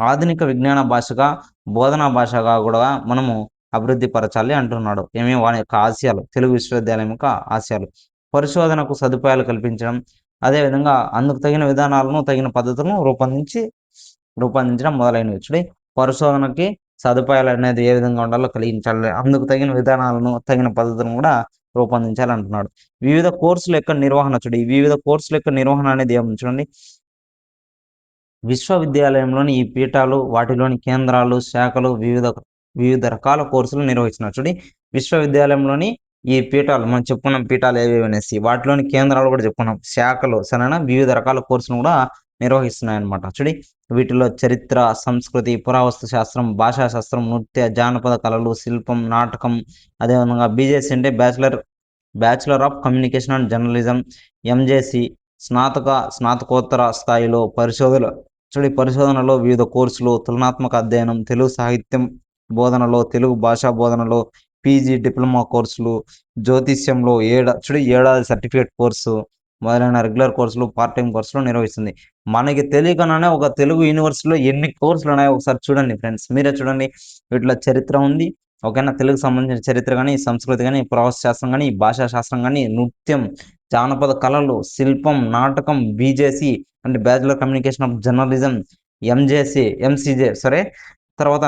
S1: ఆధునిక విజ్ఞాన భాషగా, బోధనా భాషగా కూడా మనము అభివృద్ధి పరచాలి అంటున్నాడు. వాని యొక్క ఆశయాలు, తెలుగు విశ్వవిద్యాలయం యొక్క ఆశయాలు. పరిశోధనకు సదుపాయాలు కల్పించడం, అదేవిధంగా అందుకు తగిన విధానాలను, తగిన పద్ధతులను రూపొందించడం మొదలైనవి. చూడి, పరిశోధనకి సదుపాయాలు అనేది ఏ విధంగా ఉండాలో కలిగించాలి, అందుకు తగిన విధానాలను, తగిన పద్ధతులను కూడా రూపొందించాలి అంటున్నాడు. వివిధ కోర్సుల యొక్క నిర్వహణ. చూడి, వివిధ కోర్సుల యొక్క నిర్వహణ అనేది ఏముంది చూడండి. విశ్వవిద్యాలయంలోని ఈ పీఠాలు, వాటిలోని కేంద్రాలు, శాఖలు వివిధ రకాల కోర్సులు నిర్వహిస్తున్నారు. చూడి, విశ్వవిద్యాలయంలోని ఈ పీఠాలు మనం చెప్పుకున్నాం పీఠాలు ఏవేవి అనేసి. వాటిలోని కేంద్రాలు కూడా చెప్పుకున్నాం. శాఖలు సరేనా? వివిధ రకాల కోర్సులను కూడా నిర్వహిస్తున్నాయన్నమాట. వీటిలో చరిత్ర, సంస్కృతి, పురావస్తు శాస్త్రం, భాషా శాస్త్రం, నృత్య, జానపద కళలు, శిల్పం, నాటకం, అదేవిధంగా బీజేసీ అంటే bachelor of communication and journalism, MJC స్నాతకోత్తర స్థాయిలో పరిశోధనలో వివిధ కోర్సులు, తులనాత్మక అధ్యయనం, తెలుగు సాహిత్యం బోధనలో, తెలుగు భాషా బోధనలో పీజీ డిప్లొమా కోర్సులు, జ్యోతిష్యంలో ఏడాది సర్టిఫికేట్ కోర్సు మొదలైన రెగ్యులర్ కోర్సులు, పార్ట్ టైం కోర్సులు నిర్వహిస్తుంది. మనకి తెలియకనే ఒక తెలుగు యూనివర్సిటీలో ఎన్ని కోర్సులు ఉన్నాయో ఒకసారి చూడండి ఫ్రెండ్స్. మీరే చూడండి. వీటిలో చరిత్ర ఉంది. ఓకేనా? తెలుగుకు సంబంధించిన చరిత్ర కానీ, సంస్కృతి కానీ, పురావస్తు శాస్త్రం కానీ, భాషా శాస్త్రం కానీ, నృత్యం, జానపద కళలు, శిల్పం, నాటకం, బీజేసీ అంటే bachelor communication of journalism, MCJ తర్వాత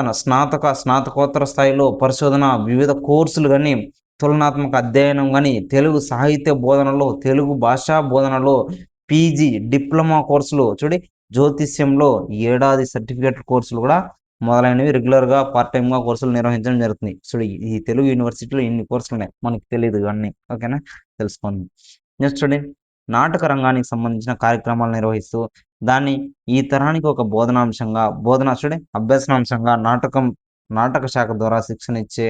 S1: స్నాతకోత్తర స్థాయిలో పరిశోధన, వివిధ కోర్సులు కానీ, తులనాత్మక అధ్యయనం కానీ, తెలుగు సాహిత్య బోధనలో, తెలుగు భాషా బోధనలో పీజీ డిప్లొమా కోర్సులు జ్యోతిష్యంలో ఏడాది సర్టిఫికేట్ కోర్సులు కూడా మొదలైనవి రెగ్యులర్గా పార్ట్ టైమ్గా కోర్సులు నిర్వహించడం జరుగుతుంది. ఈ తెలుగు యూనివర్సిటీలో ఇన్ని కోర్సులు ఉన్నాయి, మనకి తెలియదు ఇవన్నీ. ఓకేనా? తెలుసుకోండి. నెక్స్ట్ చూడండి, నాటక రంగానికి సంబంధించిన కార్యక్రమాలు నిర్వహిస్తూ దాన్ని ఈ తరానికి ఒక అభ్యసనాంశంగా నాటక శాఖ ద్వారా శిక్షణ ఇచ్చే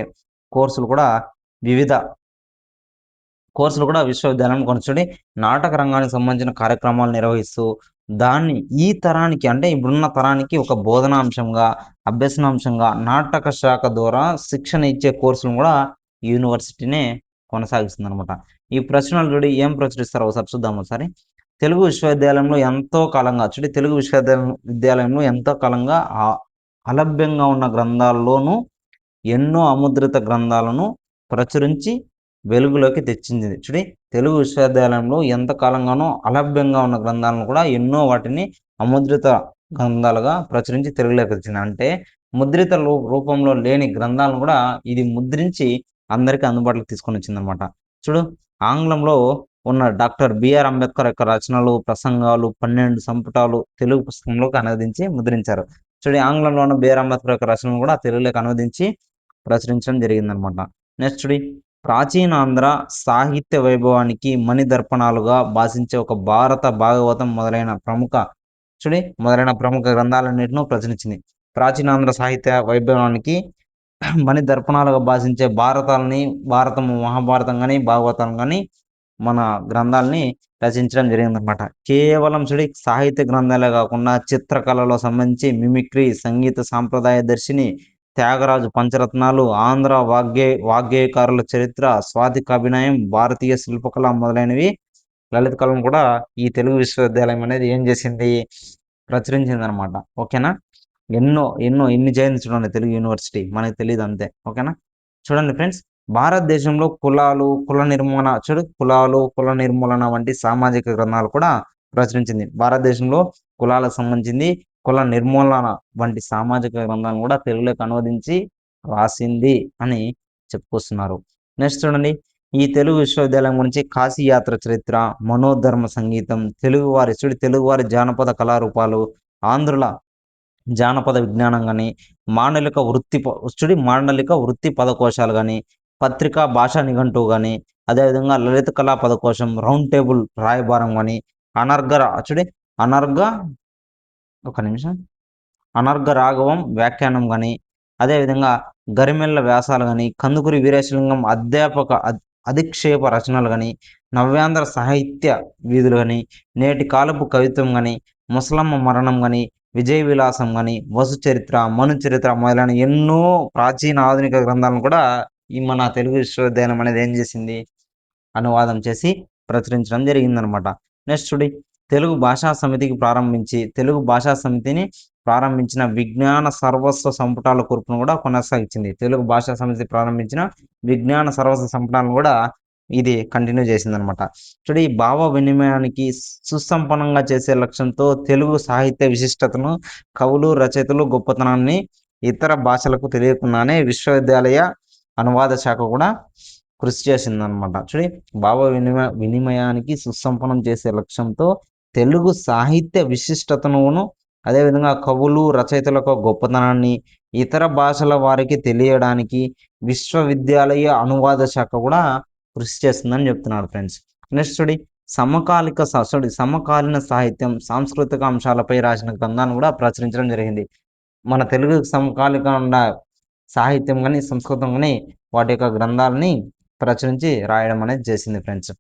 S1: వివిధ కోర్సులు కూడా విశ్వవిద్యాలయం కొనసాగి నాటక రంగానికి సంబంధించిన కార్యక్రమాలు నిర్వహిస్తూ దాన్ని ఈ తరానికి అంటే ఇప్పుడున్న తరానికి ఒక బోధనాంశంగా, అభ్యసనాంశంగా నాటక శాఖ ద్వారా శిక్షణ ఇచ్చే కోర్సులను కూడా యూనివర్సిటీనే కొనసాగిస్తుంది అనమాట. ఈ ప్రశ్నలు ఏం ప్రచురిస్తారో ఒకసారి చూద్దాం. ఒకసారి తెలుగు విశ్వవిద్యాలయంలో ఎంతో కాలంగా అలభ్యంగా ఉన్న గ్రంథాల్లోనూ ఎన్నో అముద్రిత గ్రంథాలను ప్రచురించి వెలుగులోకి తెచ్చింది. తెలుగు విశ్వవిద్యాలయంలో ఎంతకాలంగానో అలభ్యంగా ఉన్న గ్రంథాలను కూడా ఎన్నో వాటిని అముద్రిత గ్రంథాలుగా ప్రచురించి తెలుగులోకి తెచ్చింది. అంటే ముద్రిత రూపంలో లేని గ్రంథాలను కూడా ఇది ముద్రించి అందరికీ అందుబాటులోకి తీసుకొని వచ్చిందనమాట. ఆంగ్లంలో ఉన్న డాక్టర్ బిఆర్ అంబేద్కర్ యొక్క రచనలు, ప్రసంగాలు 12 సంపుటాలు తెలుగు పుస్తకంలోకి అనువదించి ముద్రించారు. ఆంగ్లంలో ఉన్న బిఆర్ అంబేద్కర్ యొక్క రచనలు కూడా తెలుగులోకి అనువదించి ప్రచురించడం జరిగిందనమాట. నెక్స్ట్ ప్రాచీనాంధ్ర సాహిత్య వైభవానికి మణిదర్పణాలుగా భాషించే ఒక భారత భాగవతం మొదలైన ప్రముఖ గ్రంథాలన్నింటినూ ప్రచురించింది. ప్రాచీనాంధ్ర సాహిత్య వైభవానికి మణిదర్పణాలుగా భాషించే భారతం, మహాభారతం కానీ, భాగవతం కానీ మన గ్రంథాలని రచించడం జరిగిందనమాట. కేవలం సాహిత్య గ్రంథాలే కాకుండా చిత్రకళలో సంబంధించి మిమిక్రీ, సంగీత సాంప్రదాయ దర్శిని, త్యాగరాజు పంచరత్నాలు, ఆంధ్ర వాగ్గేయకారుల చరిత్ర, స్వాతికాభినయం, భారతీయ శిల్పకళ మొదలైనవి లలిత కళను కూడా ఈ తెలుగు విశ్వవిద్యాలయం అనేది ఏం చేసింది, ప్రచురించింది అనమాట. ఓకేనా? ఎన్ని చేయింది చూడండి తెలుగు యూనివర్సిటీ, మనకి తెలియదు అంతే. ఓకేనా? చూడండి ఫ్రెండ్స్, భారతదేశంలో కుల నిర్మూలన వంటి సామాజిక గ్రంథాలు కూడా ప్రచురించింది. భారతదేశంలో కులాలకు సంబంధించింది, కుల నిర్మూలన వంటి సామాజిక గ్రంథాలను కూడా తెలుగులోకి అనువదించి రాసింది అని చెప్పుకొస్తున్నారు. నెక్స్ట్ చూడండి, ఈ తెలుగు విశ్వవిద్యాలయం గురించి కాశీ యాత్ర చరిత్ర, మనోధర్మ సంగీతం, తెలుగువారి జానపద కళారూపాలు, ఆంధ్రుల జానపద విజ్ఞానం కానీ, మాండలిక వృత్తి పదకోశాలు కానీ, పత్రికా భాషా నిఘంటువు కానీ, అదేవిధంగా లలిత కళా పదకోశం, రౌండ్ టేబుల్ రాయబారం కానీ, అనర్ఘ రాఘవం వ్యాఖ్యానం కానీ, అదేవిధంగా గరిమెల్ల వ్యాసాలు కానీ, కందుకూరి వీరేశలింగం అధిక్షేప రచనలు కానీ, నవ్యాంధ్ర సాహిత్య వీధులు కానీ, నేటి కాలపు కవిత్వం కానీ, ముసలమ్మ మరణం కానీ, విజయ విలాసం కానీ, వసు చరిత్ర, మను చరిత్ర మొదలైన ఎన్నో ప్రాచీన ఆధునిక గ్రంథాలను కూడా ఈ మన తెలుగు విశ్వవిద్యాలయం అనేది ఏం చేసింది, అనువాదం చేసి ప్రచురించడం జరిగిందనమాట. నెక్స్ట్ తెలుగు భాషా సమితిని ప్రారంభించిన విజ్ఞాన సర్వస్వ సంపుటాల కూర్పును కూడా కొనసాగించింది. తెలుగు భాషా సమితి ప్రారంభించిన విజ్ఞాన సర్వస్వ సంపుటాలను కూడా ఇది కంటిన్యూ చేసిందనమాట. ఈ భావ వినిమయానికి సుసంపన్నంగా చేసే లక్ష్యంతో తెలుగు సాహిత్య విశిష్టతను, కవులు, రచయితలు గొప్పతనాన్ని ఇతర భాషలకు తెలియకుండానే విశ్వవిద్యాలయ అనువాద శాఖ కూడా కృషి చేసిందనమాట. భావ వినిమయానికి సుసంపన్నం చేసే లక్ష్యంతో తెలుగు సాహిత్య విశిష్టతను, అదేవిధంగా కవులు, రచయితలకు గొప్పతనాన్ని ఇతర భాషల వారికి తెలియడానికి విశ్వవిద్యాలయ అనువాద శాఖ కూడా కృషి చేస్తుందని చెప్తున్నాడు ఫ్రెండ్స్. నెక్స్ట్ చూడి సమకాలీన సాహిత్యం సాంస్కృతిక అంశాలపై రాసిన గ్రంథాన్ని కూడా ప్రచురించడం జరిగింది. మన తెలుగు సమకాలిక ఉన్న సాహిత్యం కానీ సంస్కృతం కానీ వాటి యొక్క గ్రంథాలని ప్రచురించి రాయడం అనేది చేసింది ఫ్రెండ్స్.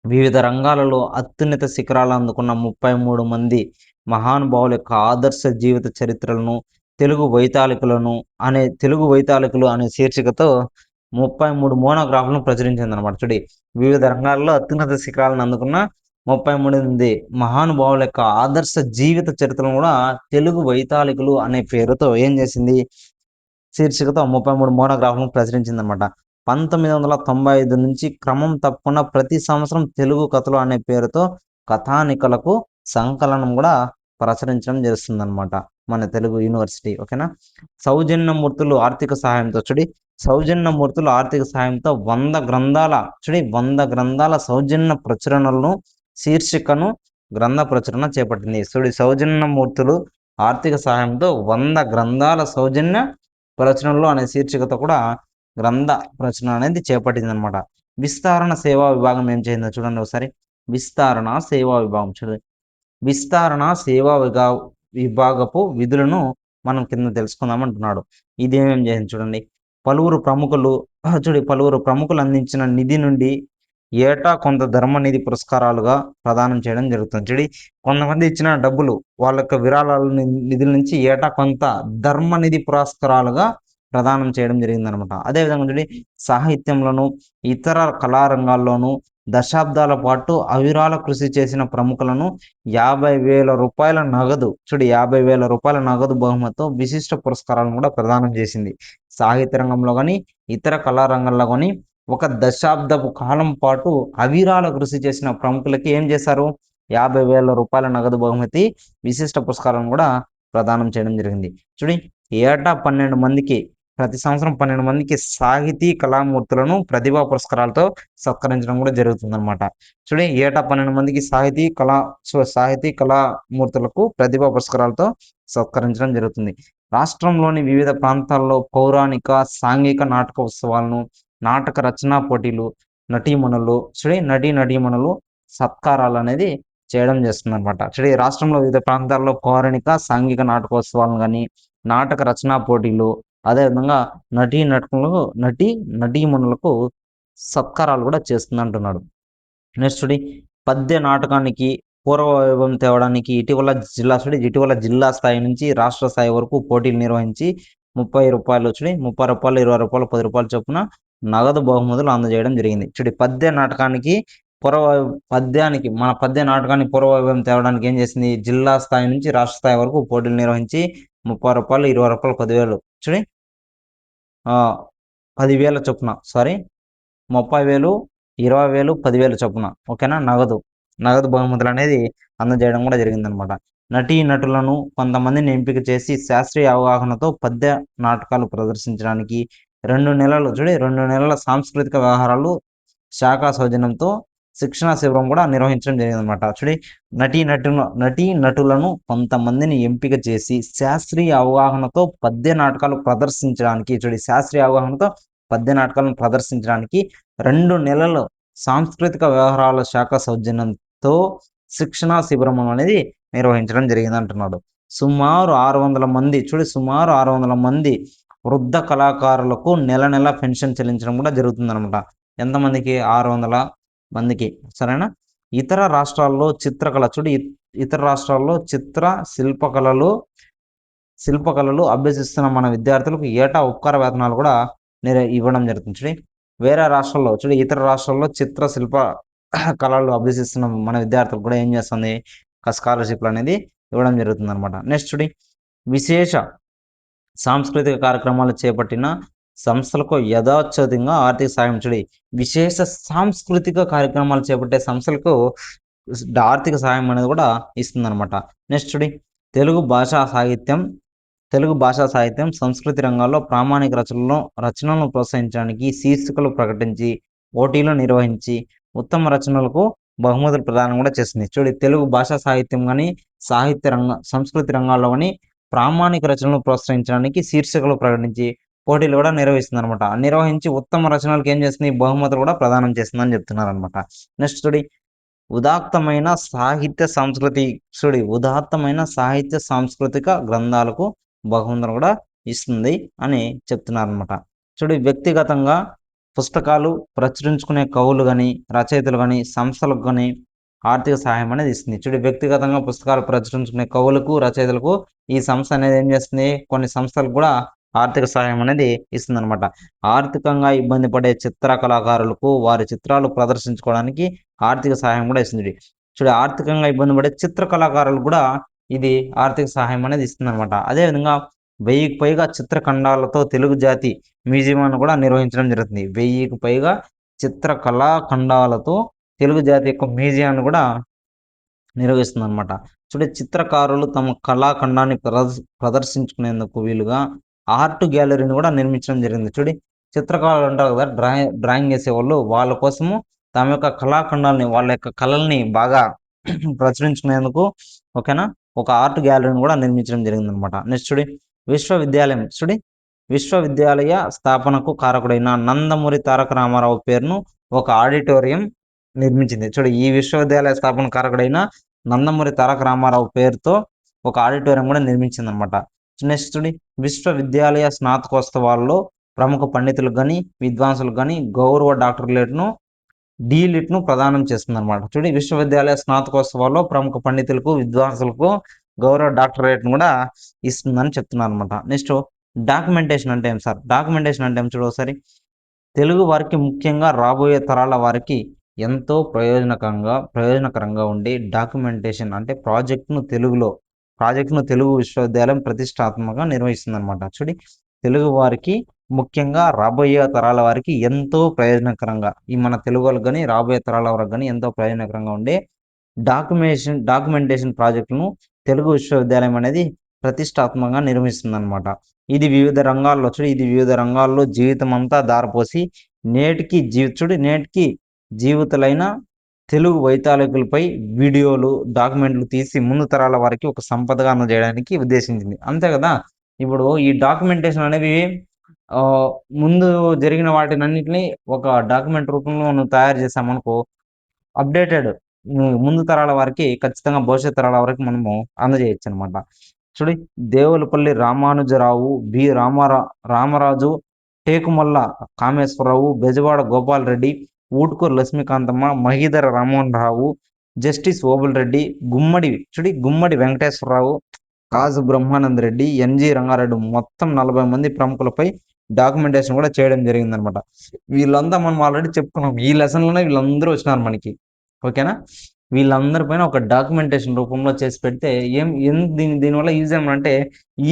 S1: వివిధ రంగాలలో అత్యున్నత శిఖరాలు అందుకున్న 33 మంది మహానుభావుల యొక్క ఆదర్శ జీవిత చరిత్రలను తెలుగు వైతాళికులు అనే శీర్షికతో 33 మోనోగ్రాఫ్లను ప్రచురించిందనమాట. చూడి, వివిధ రంగాల్లో అత్యున్నత శిఖరాలను అందుకున్న 33 మంది మహానుభావుల యొక్క ఆదర్శ జీవిత చరిత్రను కూడా తెలుగు వైతాళికులు అనే పేరుతో ఏం చేసింది, శీర్షికతో 33 మోనోగ్రాఫ్లను ప్రచురించిందనమాట. 1995 నుంచి క్రమం తప్పకుండా ప్రతి సంవత్సరం తెలుగు కథలు అనే పేరుతో కథానికలకు సంకలనం కూడా ప్రచురించడం చేస్తుందన్నమాట మన తెలుగు యూనివర్సిటీ. ఓకేనా. సౌజన్యమూర్తులు ఆర్థిక సహాయంతో 100 గ్రంథాల సౌజన్య ప్రచురణలను శీర్షికను గ్రంథ ప్రచురణ చేపట్టింది. సౌజన్యమూర్తులు ఆర్థిక సహాయంతో 100 గ్రంథాల సౌజన్య ప్రచురణలు అనే శీర్షికతో కూడా గ్రంథ ప్రచురణ అనేది చేపట్టింది అనమాట. విస్తరణ సేవా విభాగం ఏం చేసిందో చూడండి ఒకసారి. విస్తరణ సేవా విభాగపు విధులను మనం కింద తెలుసుకుందాం అంటున్నాడు. ఇది ఏమేం చేసింది చూడండి. పలువురు ప్రముఖులు అందించిన నిధి నుండి ఏటా కొంత ధర్మనిధి పురస్కారాలుగా ప్రదానం చేయడం జరుగుతుంది. చూడి, కొంతమంది ఇచ్చిన డబ్బులు వాళ్ళ యొక్క విరాళాల నిధుల నుంచి ఏటా కొంత ధర్మనిధి పురస్కారాలుగా ప్రదానం చేయడం జరిగిందనమాట. అదేవిధంగా చూడి, సాహిత్యంలోను ఇతర కళారంగాల్లోనూ దశాబ్దాల పాటు అవిరాల కృషి చేసిన ప్రముఖులను 50,000 రూపాయల నగదు 50,000 రూపాయల నగదు బహుమతితో విశిష్ట పురస్కారాలను కూడా ప్రదానం చేసింది. సాహిత్య రంగంలో కానీ ఇతర కళారంగంలో కానీ ఒక దశాబ్దపు కాలం పాటు అవిరాల కృషి చేసిన ప్రముఖులకి ఏం చేశారు, 50,000 రూపాయల నగదు బహుమతి విశిష్ట పురస్కారం కూడా ప్రదానం చేయడం జరిగింది. చూడి, ఏటా ప్రతి సంవత్సరం 12 మందికి సాహితీ కళామూర్తులను ప్రతిభా పురస్కారాలతో సత్కరించడం కూడా జరుగుతుందన్నమాట. చూడండి, ఏటా 12 మందికి సాహితీ కళామూర్తులకు ప్రతిభా పురస్కారాలతో సత్కరించడం జరుగుతుంది. రాష్ట్రంలోని వివిధ ప్రాంతాల్లో పౌరాణిక సాంఘిక నాటక ఉత్సవాలను, నాటక రచనా పోటీలు, నటీమణులు సత్కారాలు అనేది చేయడం చేస్తుంది అనమాట. చూడండి, రాష్ట్రంలో వివిధ ప్రాంతాల్లో పౌరాణిక సాంఘిక నాటకోత్సవాలను కానీ, నాటక రచనా పోటీలు, అదేవిధంగా నటీమణులకు సత్కారాలు కూడా చేస్తుంది అంటున్నాడు. నెక్స్ట్ పద్య నాటకానికి పూర్వవైభవం తేవడానికి ఇటీవల జిల్లా స్థాయి నుంచి రాష్ట్ర స్థాయి వరకు పోటీలు నిర్వహించి 30 రూపాయలు 20 రూపాయలు 10 రూపాయలు చొప్పున నగదు బహుమతులు అందజేయడం జరిగింది. పద్య నాటకానికి పూర్వవైభవం తేవడానికి ఏం చేసింది, జిల్లా స్థాయి నుంచి రాష్ట్ర స్థాయి వరకు పోటీలు నిర్వహించి 30 రూపాయలు 20 రూపాయలు 10,000 10,000 చొప్పున 30,000 20,000 10,000 చొప్పున ఓకేనా నగదు బహుమతులు అనేది అందజేయడం కూడా జరిగిందనమాట. నటులను కొంతమందిని ఎంపిక చేసి శాస్త్రీయ అవగాహనతో పద్య నాటకాలు ప్రదర్శించడానికి 2 నెలల సాంస్కృతిక వ్యవహారాలు శాఖా సౌజన్యంతో శిక్షణా శిబిరం కూడా నిర్వహించడం జరిగిందనమాట. నటులను కొంతమందిని ఎంపిక చేసి శాస్త్రీయ అవగాహనతో పద్య నాటకాలు ప్రదర్శించడానికి 2 నెలలు సాంస్కృతిక వ్యవహారాల శాఖ సౌజన్యంతో శిక్షణా శిబిరం అనేది నిర్వహించడం జరిగింది అంటున్నాడు. సుమారు 600 మంది వృద్ధ కళాకారులకు నెల పెన్షన్ చెల్లించడం కూడా జరుగుతుందన్నమాట. ఎంతమందికి, 600 మందికి. సరేనా. ఇతర రాష్ట్రాల్లో చిత్ర శిల్పకళలు అభ్యసిస్తున్న మన విద్యార్థులకు ఏటా ఉపకార వేతనాలు కూడా ఇవ్వడం జరుగుతుంది. ఇతర రాష్ట్రాల్లో చిత్ర శిల్ప కళలు అభ్యసిస్తున్న మన విద్యార్థులకు కూడా ఏం చేస్తుంది, స్కాలర్షిప్లు అనేది ఇవ్వడం జరుగుతుంది అనమాట. నెక్స్ట్ విశేష సాంస్కృతిక కార్యక్రమాలు చేపట్టిన సంస్థలకు యథాచ్ఛితంగా ఆర్థిక సాయం. విశేష సాంస్కృతిక కార్యక్రమాలు చేపట్టే సంస్థలకు ఆర్థిక సాయం అనేది కూడా ఇస్తుందన్నమాట. నెక్స్ట్ తెలుగు భాషా సాహిత్యం సంస్కృతి రంగాల్లో ప్రామాణిక రచనలను ప్రోత్సహించడానికి శీర్షికలు ప్రకటించి పోటీలు నిర్వహించి ఉత్తమ రచనలకు బహుమతులు ప్రదానం కూడా చేస్తుంది. తెలుగు భాషా సాహిత్యం కానీ సంస్కృతి రంగాల్లో కానీ ప్రామాణిక రచనలను ప్రోత్సహించడానికి శీర్షికలు ప్రకటించి పోటీలు కూడా నిర్వహిస్తుంది అనమాట. నిర్వహించి ఉత్తమ రచనలకు ఏం చేస్తుంది, బహుమతులు కూడా ప్రదానం చేస్తుందని చెప్తున్నారు అనమాట. నెక్స్ట్ చూడి, ఉదాత్తమైన సాహిత్య సాంస్కృతిక గ్రంథాలకు బహుమతులు కూడా ఇస్తుంది అని చెప్తున్నారనమాట. వ్యక్తిగతంగా పుస్తకాలు ప్రచురించుకునే కవులు కానీ, రచయితలు కానీ, సంస్థలకు కానీ ఆర్థిక సహాయం అనేది ఇస్తుంది. వ్యక్తిగతంగా పుస్తకాలు ప్రచురించుకునే కవులకు, రచయితలకు ఈ సంస్థ అనేది ఏం చేస్తుంది, కొన్ని సంస్థలకు కూడా ఆర్థిక సహాయం అనేది ఇస్తుందన్నమాట. ఆర్థికంగా ఇబ్బంది పడే చిత్ర కళాకారులకు వారి చిత్రాలు ప్రదర్శించుకోవడానికి ఆర్థిక సహాయం కూడా ఇస్తుంది. ఆర్థికంగా ఇబ్బంది పడే చిత్ర కళాకారులు కూడా ఇది ఆర్థిక సహాయం అనేది ఇస్తుందన్నమాట. అదేవిధంగా 1000కి పైగా చిత్రఖండాలతో తెలుగు జాతి మ్యూజియం కూడా నిర్వహించడం జరుగుతుంది. 1000కి పైగా చిత్ర కళాఖండాలతో తెలుగు జాతి యొక్క మ్యూజియాన్ని కూడా నిర్వహిస్తుంది అనమాట. చిత్రకారులు తమ కళాఖండాన్ని ప్రదర్శించుకునేందుకు వీలుగా ఆర్ట్ గ్యాలరీని కూడా నిర్మించడం జరిగింది. చిత్రకారులు అంటారు కదా, డ్రాయింగ్ వేసేవాళ్ళు, వాళ్ళ కోసము తమ యొక్క కళాఖండాలని, వాళ్ళ యొక్క కళల్ని బాగా ప్రచురించుకునేందుకు ఓకేనా ఒక ఆర్ట్ గ్యాలరీని కూడా నిర్మించడం జరిగింది అనమాట. నెక్స్ట్ విశ్వవిద్యాలయం విశ్వవిద్యాలయ స్థాపనకు కారకుడైన నందమూరి తారక రామారావు పేరును ఒక ఆడిటోరియం నిర్మించింది. ఈ విశ్వవిద్యాలయ స్థాపన కారకుడైన నందమూరి తారక రామారావు పేరుతో ఒక ఆడిటోరియం కూడా నిర్మించింది అనమాట. నెక్స్ట్ విశ్వవిద్యాలయ స్నాతకోత్సవాల్లో ప్రముఖ పండితులకు కానీ, విద్వాంసులకు కానీ గౌరవ డాక్టరేట్ను డీలిట్ను ప్రదానం చేస్తుంది అనమాట. విశ్వవిద్యాలయ స్నాతకోత్సవాల్లో ప్రముఖ పండితులకు, విద్వాంసులకు గౌరవ డాక్టరేట్ను కూడా ఇస్తుందని చెప్తున్నారు అనమాట. నెక్స్ట్ డాక్యుమెంటేషన్ అంటే ఏం సార్? డాక్యుమెంటేషన్ అంటే ఏం ఒకసారి. తెలుగు వారికి, ముఖ్యంగా రాబోయే తరాల వారికి ఎంతో ప్రయోజనకరంగా ఉండే డాక్యుమెంటేషన్ అంటే ప్రాజెక్టును తెలుగు విశ్వవిద్యాలయం ప్రతిష్టాత్మకంగా నిర్వహిస్తుంది అనమాట. తెలుగు వారికి, ముఖ్యంగా రాబోయే తరాల వారికి ఎంతో ప్రయోజనకరంగా, ఈ మన తెలుగు వాళ్ళకి కానీ రాబోయే తరాల వారికి కానీ ఎంతో ప్రయోజనకరంగా ఉండే డాక్యుమెంటేషన్ ప్రాజెక్టును తెలుగు విశ్వవిద్యాలయం అనేది ప్రతిష్టాత్మకంగా నిర్వహిస్తుంది అనమాట. ఇది వివిధ రంగాల్లో జీవితం అంతా దారిపోసి నేటికి జీవితులైన తెలుగు వైతాళికులపై వీడియోలు, డాక్యుమెంట్లు తీసి ముందు తరాల వారికి ఒక సంపదగా అందజేయడానికి ఉద్దేశించింది. అంతే కదా. ఇప్పుడు ఈ డాక్యుమెంటేషన్ అనేవి ముందు జరిగిన వాటినన్నింటినీ ఒక డాక్యుమెంట్ రూపంలో మనం తయారు చేసామనుకో, అప్డేటెడ్ ముందు తరాల వారికి, ఖచ్చితంగా భవిష్యత్ తరాల వారికి మనము అందజేయచ్చు అనమాట. దేవులపల్లి రామానుజరావు, బి రామరాజు, టేకుమల్ల కామేశ్వరరావు, బెజవాడ గోపాల్ రెడ్డి, ఊటుకూరు లక్ష్మీకాంతమ్మ, మహీధర రామ్మోహన్ రావు, జస్టిస్ ఓబుల్ రెడ్డి, గుమ్మడి వెంకటేశ్వరరావు, కాజు బ్రహ్మానంద రెడ్డి, ఎన్జి రంగారెడ్డి, మొత్తం 40 మంది ప్రముఖులపై డాక్యుమెంటేషన్ కూడా చేయడం జరిగిందనమాట. వీళ్ళంతా మనం ఆల్రెడీ చెప్పుకున్నాం, ఈ లెసన్లోనే వీళ్ళందరూ వచ్చినారు మనకి. ఓకేనా. వీళ్ళందరిపైన ఒక డాక్యుమెంటేషన్ రూపంలో చేసి పెడితే దీనివల్ల యూజ్ ఏమంటే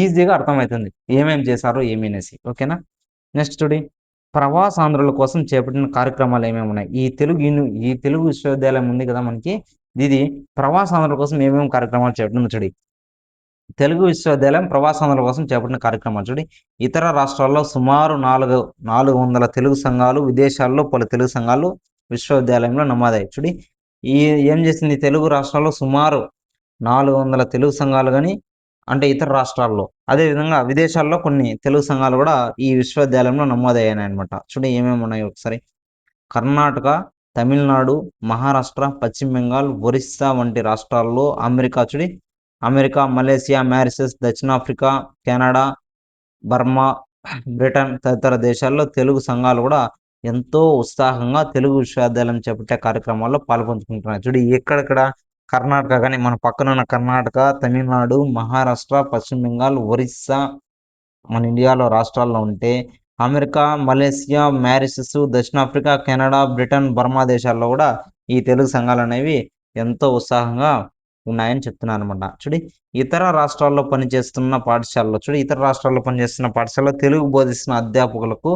S1: ఈజీగా అర్థమవుతుంది ఏమేమి చేశారో ఏమనేసి. ఓకేనా. నెక్స్ట్ ప్రవాసాంధ్రుల కోసం చేపట్టిన కార్యక్రమాలు ఏమేమి ఉన్నాయి. ఈ తెలుగు విశ్వవిద్యాలయం ఉంది కదా మనకి, ఇది ప్రవాసాంధ్రుల కోసం ఏమేమి కార్యక్రమాలు చేపట్టిన తెలుగు విశ్వవిద్యాలయం ప్రవాసాంధ్రుల కోసం చేపట్టిన కార్యక్రమాలు ఇతర రాష్ట్రాల్లో సుమారు 400 తెలుగు సంఘాలు, విదేశాల్లో పలు తెలుగు సంఘాలు విశ్వవిద్యాలయంలో నమోదయ్యాయి. ఏం చేసింది, తెలుగు రాష్ట్రాల్లో సుమారు 400 తెలుగు సంఘాలు కానీ, అంటే ఇతర రాష్ట్రాల్లో, అదేవిధంగా విదేశాల్లో కొన్ని తెలుగు సంఘాలు కూడా ఈ విశ్వవిద్యాలయంలో నమోదయ్యాయి అనమాట. ఏమేమి ఉన్నాయి ఒకసారి. కర్ణాటక, తమిళనాడు, మహారాష్ట్ర, పశ్చిమ బెంగాల్, ఒరిస్సా వంటి రాష్ట్రాల్లో అమెరికా, మలేసియా, మారిషస్, దక్షిణాఫ్రికా, కెనడా, బర్మా, బ్రిటన్ తదితర దేశాల్లో తెలుగు సంఘాలు కూడా ఎంతో ఉత్సాహంగా తెలుగు విశ్వవిద్యాలయం చేపట్టే కార్యక్రమాల్లో పాల్పంచుకుంటున్నారు. ఎక్కడెక్కడ కర్ణాటక కానీ, మన పక్కన ఉన్న కర్ణాటక, తమిళనాడు, మహారాష్ట్ర, పశ్చిమ బెంగాల్, ఒరిస్సా మన ఇండియాలో రాష్ట్రాల్లో ఉంటే, అమెరికా, మలేసియా, మారిషస్, దక్షిణాఫ్రికా, కెనడా, బ్రిటన్, బర్మా దేశాల్లో కూడా ఈ తెలుగు సంఘాలు అనేవి ఎంతో ఉత్సాహంగా ఉన్నాయని చెప్తున్నారు అనమాట. ఇతర రాష్ట్రాల్లో పనిచేస్తున్న పాఠశాలలో తెలుగు బోధిస్తున్న అధ్యాపకులకు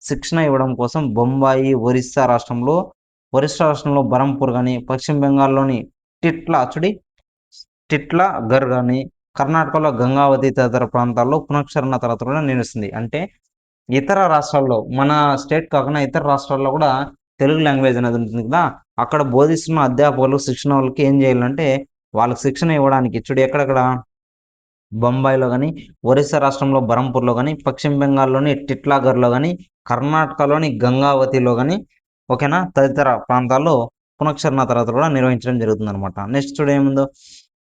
S1: శిక్షణ ఇవ్వడం కోసం బొంబాయి, ఒరిస్సా రాష్ట్రంలో బరంపూర్ కానీ, పశ్చిమ బెంగాల్లోని టిట్లా గర్ కానీ, కర్ణాటకలో గంగావతి తదితర ప్రాంతాల్లో పునఃక్షరణ తరగతులను నిర్వహిస్తుంది. అంటే ఇతర రాష్ట్రాల్లో, మన స్టేట్ కాకుండా ఇతర రాష్ట్రాల్లో కూడా తెలుగు లాంగ్వేజ్ అనేది ఉంటుంది కదా, అక్కడ బోధిస్తున్న అధ్యాపకులు, శిక్షణ వాళ్ళకి ఏం చేయాలంటే వాళ్ళకి శిక్షణ ఇవ్వడానికి ఎక్కడెక్కడ బొంబాయిలో కానీ, ఒరిస్సా రాష్ట్రంలో బరంపూర్లో కానీ, పశ్చిమ బెంగాల్లోని టిట్లాగర్లో కానీ, కర్ణాటకలోని గంగావతిలో కానీ, ఓకేనా, తదితర ప్రాంతాల్లో పునశ్చరణ తరగతులు కూడా నిర్వహించడం జరుగుతుందన్నమాట. నెక్స్ట్ చూడు ఏముందో,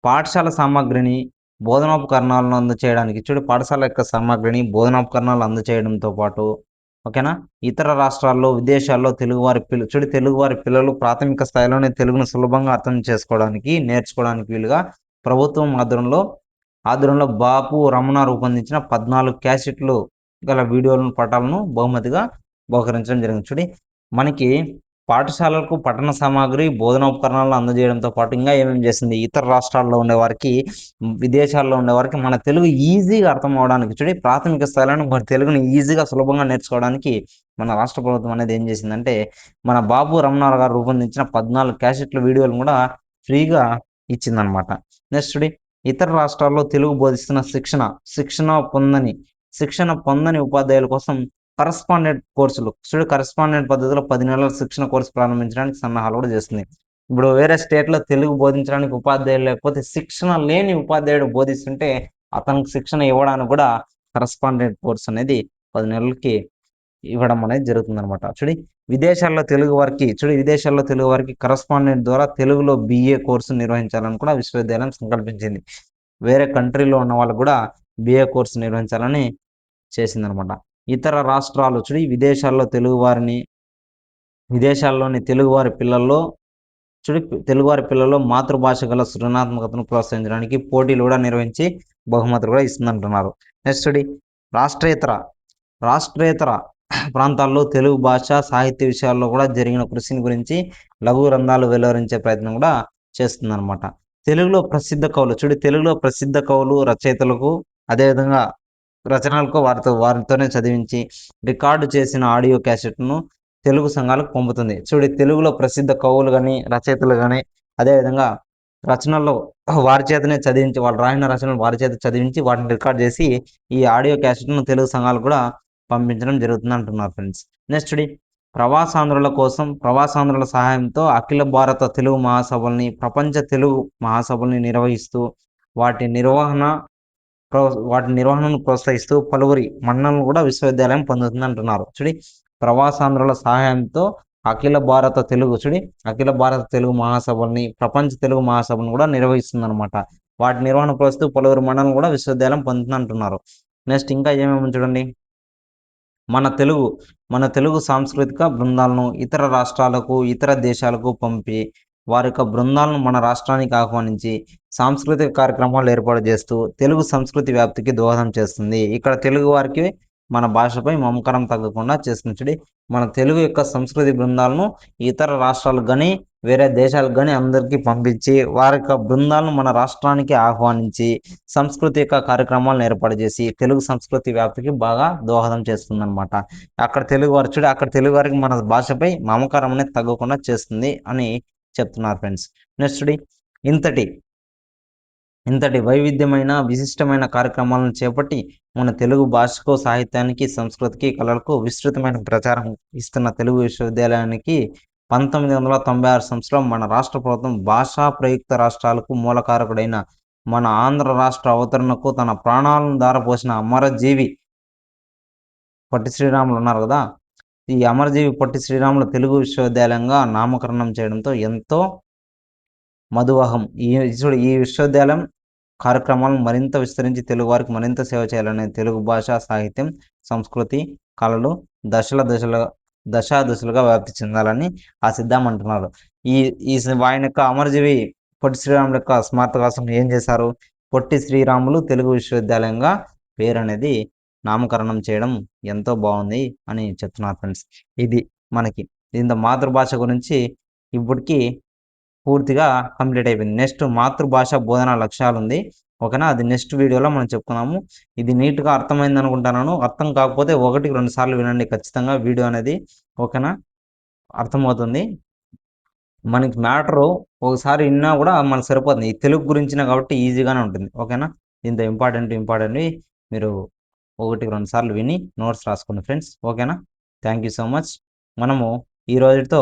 S1: పాఠశాల సామాగ్రిని బోధనోపకరణాలను అందచేయడానికి చూడు, పాఠశాల యొక్క సామాగ్రిని బోధనోపకరణాలు అందచేయడంతో పాటు, ఓకేనా, ఇతర రాష్ట్రాల్లో విదేశాల్లో తెలుగువారి పిల్లలు ప్రాథమిక స్థాయిలోనే తెలుగును సులభంగా అర్థం చేసుకోవడానికి నేర్చుకోవడానికి వీలుగా ప్రభుత్వం ఆధ్వర్యంలో బాపు రమణ రూపొందించిన 14 క్యాసెట్లు గల వీడియోలను పటాలను బహుమతిగా బహుకరించడం జరిగింది. చూడి, మనకి పాఠశాలలకు పఠన సామాగ్రి బోధనోపకరణాలను అందజేయడంతో పాటు ఇంకా ఏమేమి చేసింది, ఇతర రాష్ట్రాల్లో ఉండేవారికి, విదేశాల్లో ఉండేవారికి మన తెలుగు ఈజీగా అర్థం అవడానికి, చూడి, ప్రాథమిక స్థాయిలో మన తెలుగుని ఈజీగా సులభంగా నేర్చుకోవడానికి మన రాష్ట్ర ప్రభుత్వం అనేది ఏం చేసిందంటే, మన బాబు రమణారావు గారు రూపొందించిన 14 క్యాసెట్ల వీడియోలను కూడా ఫ్రీగా ఇచ్చిందనమాట. నెక్స్ట్ చూడి, ఇతర రాష్ట్రాల్లో తెలుగు బోధిస్తున్న శిక్షణ పొందని ఉపాధ్యాయుల కోసం కరస్పాండెంట్ కోర్సులు, కరస్పాండెంట్ పద్ధతిలో 10 నెలల శిక్షణ కోర్సు ప్రారంభించడానికి సన్నాహాలు కూడా చేస్తుంది. ఇప్పుడు వేరే స్టేట్లో తెలుగు బోధించడానికి ఉపాధ్యాయులు లేకపోతే, శిక్షణ లేని ఉపాధ్యాయుడు బోధిస్తుంటే అతనికి శిక్షణ ఇవ్వడానికి కూడా కరస్పాండెంట్ కోర్స్ అనేది 10 నెలలకి ఇవ్వడం అనేది జరుగుతుందన్నమాట. విదేశాల్లో తెలుగు వారికి కరస్పాండెంట్ ద్వారా తెలుగులో BA కోర్సు నిర్వహించాలని కూడా విశ్వవిద్యాలయం సంకల్పించింది. వేరే కంట్రీలో ఉన్న వాళ్ళు కూడా BA కోర్సు నిర్వహించాలని చేసిందనమాట. ఇతర రాష్ట్రాలు విదేశాల్లోని తెలుగువారి పిల్లల్లో మాతృభాష గల సృజనాత్మకతను ప్రోత్సహించడానికి పోటీలు కూడా నిర్వహించి బహుమతులు కూడా ఇస్తుందంటున్నారు. నెక్స్ట్ రాష్ట్రేతర ప్రాంతాల్లో తెలుగు భాష సాహిత్య విషయాల్లో కూడా జరిగిన కృషిని గురించి లఘు గ్రంథాలు వెలువరించే ప్రయత్నం కూడా చేస్తుందన్నమాట. తెలుగులో ప్రసిద్ధ కవులు రచయితలకు, అదేవిధంగా రచనలకు వారితోనే చదివించి రికార్డు చేసిన ఆడియో క్యాసెట్ను తెలుగు సంఘాలకు పంపుతుంది. తెలుగులో ప్రసిద్ధ కవులు కానీ, రచయితలు కానీ, అదేవిధంగా రచనల్లో వారి చేతనే చదివించి, వాళ్ళు రాసిన రచనలు వారి చేత చదివించి వాటిని రికార్డ్ చేసి ఈ ఆడియో క్యాసెట్ను తెలుగు సంఘాలకు కూడా పంపించడం జరుగుతుంది అంటున్నారు ఫ్రెండ్స్. నెక్స్ట్ ప్రవాసాంధ్రుల సహాయంతో అఖిల భారత తెలుగు మహాసభల్ని, ప్రపంచ తెలుగు మహాసభల్ని నిర్వహిస్తూ వాటి నిర్వహణను ప్రోత్సహిస్తూ పలువురి మన్ననలు కూడా విశ్వవిద్యాలయం పొందుతుంది అంటున్నారు. ప్రవాసాంధ్రుల సహాయంతో అఖిల భారత తెలుగు మహాసభల్ని, ప్రపంచ తెలుగు మహాసభలను కూడా నిర్వహిస్తుంది అనమాట. వాటి నిర్వహణ ప్రోత్సహిస్తూ పలువురి మన్ననలు కూడా విశ్వవిద్యాలయం పొందుతుంది అంటున్నారు. నెక్స్ట్ ఇంకా ఏమేమి చూడండి, మన తెలుగు సాంస్కృతిక బృందాలను ఇతర రాష్ట్రాలకు, ఇతర దేశాలకు పంపి వారి యొక్క బృందాలను మన రాష్ట్రానికి ఆహ్వానించి సాంస్కృతిక కార్యక్రమాలు ఏర్పాటు చేస్తూ తెలుగు సంస్కృతి వ్యాప్తికి దోహదం చేస్తుంది. ఇక్కడ తెలుగు వారికి మన భాషపై మమకారం తగ్గకుండా చేస్తుంది. మన తెలుగు యొక్క సంస్కృతి బృందాలను ఇతర రాష్ట్రాలకు కానీ, వేరే దేశాలకు కానీ అందరికీ పంపించి వారి యొక్క బృందాలను మన రాష్ట్రానికి ఆహ్వానించి సాంస్కృతిక కార్యక్రమాలను ఏర్పాటు చేసి తెలుగు సంస్కృతి వ్యాప్తికి బాగా దోహదం చేస్తుంది అనమాట. అక్కడ తెలుగు వారికి మన భాషపై మమకారం అనేది తగ్గకుండా చేస్తుంది అని చెప్తున్నారు ఫ్రెండ్స్. నెక్స్ట్ ఇంతటి వైవిధ్యమైన విశిష్టమైన కార్యక్రమాలను చేపట్టి మన తెలుగు భాషకు, సాహిత్యానికి, సంస్కృతికి, కళలకు విస్తృతమైన ప్రచారం ఇస్తున్న తెలుగు విశ్వవిద్యాలయానికి 1996 సంవత్సరం మన రాష్ట్ర ప్రభుత్వం భాషా ప్రయుక్త రాష్ట్రాలకు మూలకారకుడైన మన ఆంధ్ర రాష్ట్ర అవతరణకు తన ప్రాణాలను దారపోసిన అమరజీవి పొట్టి శ్రీరాములు ఉన్నారు కదా, ఈ అమరజీవి పొట్టి శ్రీరాములు తెలుగు విశ్వవిద్యాలయంగా నామకరణం చేయడంతో ఎంతో మధువాహం. ఈ విశ్వవిద్యాలయం కార్యక్రమాలను మరింత విస్తరించి తెలుగు వారికి మరింత సేవ చేయాలనే తెలుగు భాష, సాహిత్యం, సంస్కృతి, కళలు దశలుగా వ్యాప్తి చెందాలని ఆశిద్దామంటున్నారు. ఆయన యొక్క అమరజీవి పొట్టి శ్రీరాములు యొక్క స్మారక కోసం ఏం చేశారు, పొట్టి శ్రీరాములు తెలుగు విశ్వవిద్యాలయంగా పేరు అనేది నామకరణం చేయడం ఎంతో బాగుంది అని చెప్తున్నారు ఫ్రెండ్స్. ఇది మనకి దీంతో మాతృభాష గురించి ఇప్పటికీ పూర్తిగా కంప్లీట్ అయిపోయింది. నెక్స్ట్ మాతృభాష బోధన లక్ష్యాలు ఉంది, ఓకేనా, అది నెక్స్ట్ వీడియోలో మనం చెప్పుకున్నాము. ఇది నీట్గా అర్థమైంది అనుకుంటున్నాను. అర్థం కాకపోతే 1-2 సార్లు వినండి ఖచ్చితంగా వీడియో అనేది, ఓకేనా, అర్థమవుతుంది. మనకి మ్యాటరు ఒకసారి విన్నా కూడా మనకు సరిపోతుంది. ఈ తెలుగు గురించిన కాబట్టి ఈజీగానే ఉంటుంది, ఓకేనా. దీంతో ఇంపార్టెంట్ మీరు 1-2 సార్లు విని నోట్స్ రాసుకోండి ఫ్రెండ్స్, ఓకేనా. Thank you so much. మనము ఈ రోజుతో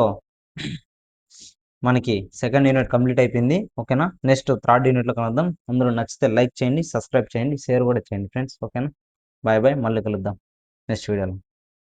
S1: మనకి సెకండ్ యూనిట్ కంప్లీట్ అయిపోయింది. ఓకేనా? నెక్స్ట్ థర్డ్ యూనిట్లో కలుద్దాం. అందులో నచ్చితే లైక్ చేయండి, సబ్స్క్రైబ్ చేయండి, షేర్ కూడా చేయండి ఫ్రెండ్స్. ఓకేనా? బాయ్ బాయ్, మళ్ళీ కలుద్దాం నెక్స్ట్ వీడియోలో.